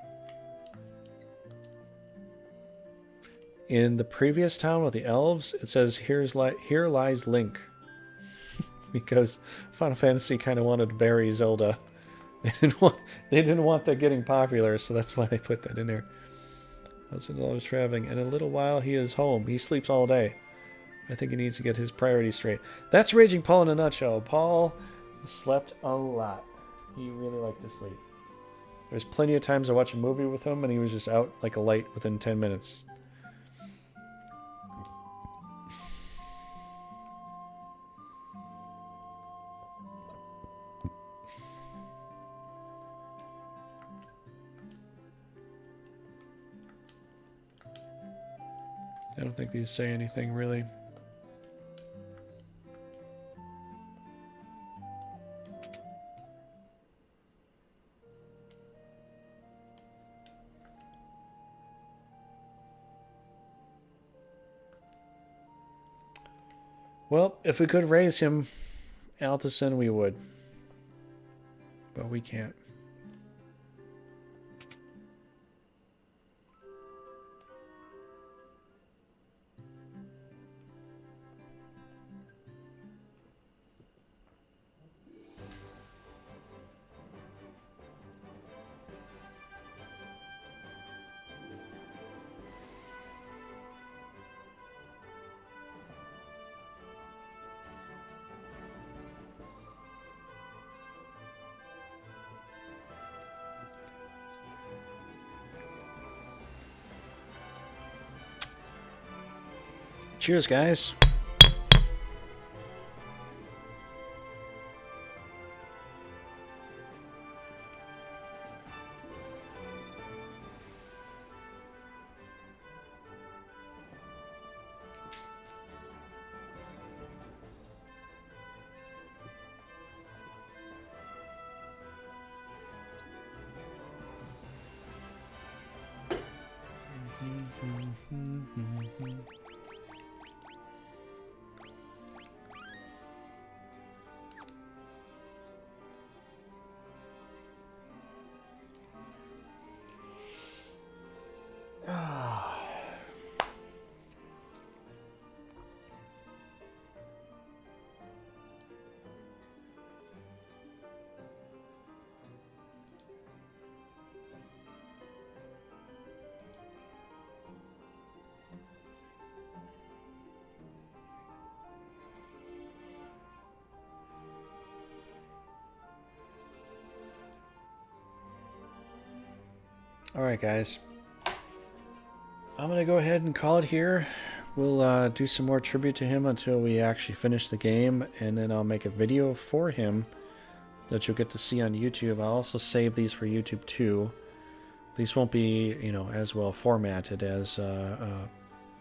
In the previous town with the elves, it says, here lies Link. Because Final Fantasy kind of wanted to bury Zelda. They didn't want that getting popular, so that's why they put that in there. $1,000 traveling. In a little while, he is home. He sleeps all day. I think he needs to get his priorities straight. That's Raging Paul in a nutshell. Paul slept a lot. He really liked to sleep. There's plenty of times I watched a movie with him, and he was just out like a light within 10 minutes. I don't think these say anything, really. Well, if we could raise him, Altison, we would. But we can't. Cheers, guys. Alright, guys. I'm going to go ahead and call it here. We'll do some more tribute to him until we actually finish the game, and then I'll make a video for him that you'll get to see on YouTube. I'll also save these for YouTube too. These won't be, as well formatted as a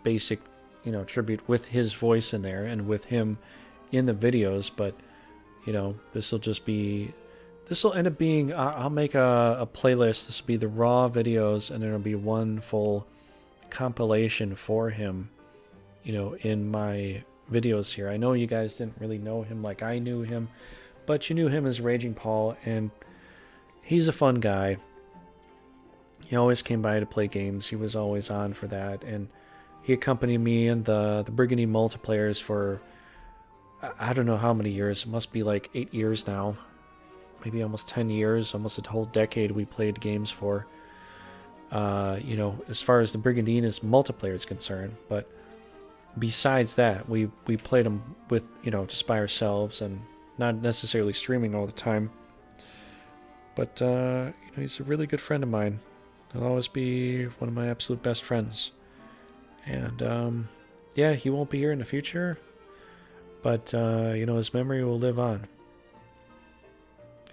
basic, tribute with his voice in there and with him in the videos, but, this will end up being, I'll make a playlist. This will be the raw videos, and it'll be one full compilation for him, in my videos here. I know you guys didn't really know him like I knew him, but you knew him as Raging Paul, and he's a fun guy. He always came by to play games. He was always on for that, and he accompanied me in the Brigandine multiplayers for I don't know how many years. It must be like 8 years now, maybe almost 10 years, almost a whole decade we played games for. As far as the Brigandine is multiplayer is concerned, but besides that, we played them with just by ourselves and not necessarily streaming all the time. But he's a really good friend of mine. He'll always be one of my absolute best friends. And yeah, he won't be here in the future, but his memory will live on.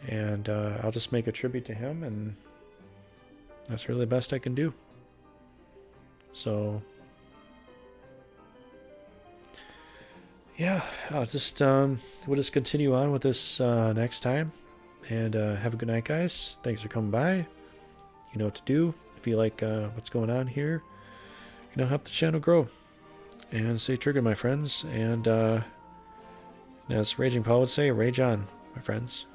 And I'll just make a tribute to him, and that's really the best I can do. So yeah, we'll just continue on with this next time. And have a good night, guys. Thanks for coming by. You know what to do. If you like what's going on here, help the channel grow. And stay triggered, my friends. And as Raging Paul would say, rage on, my friends.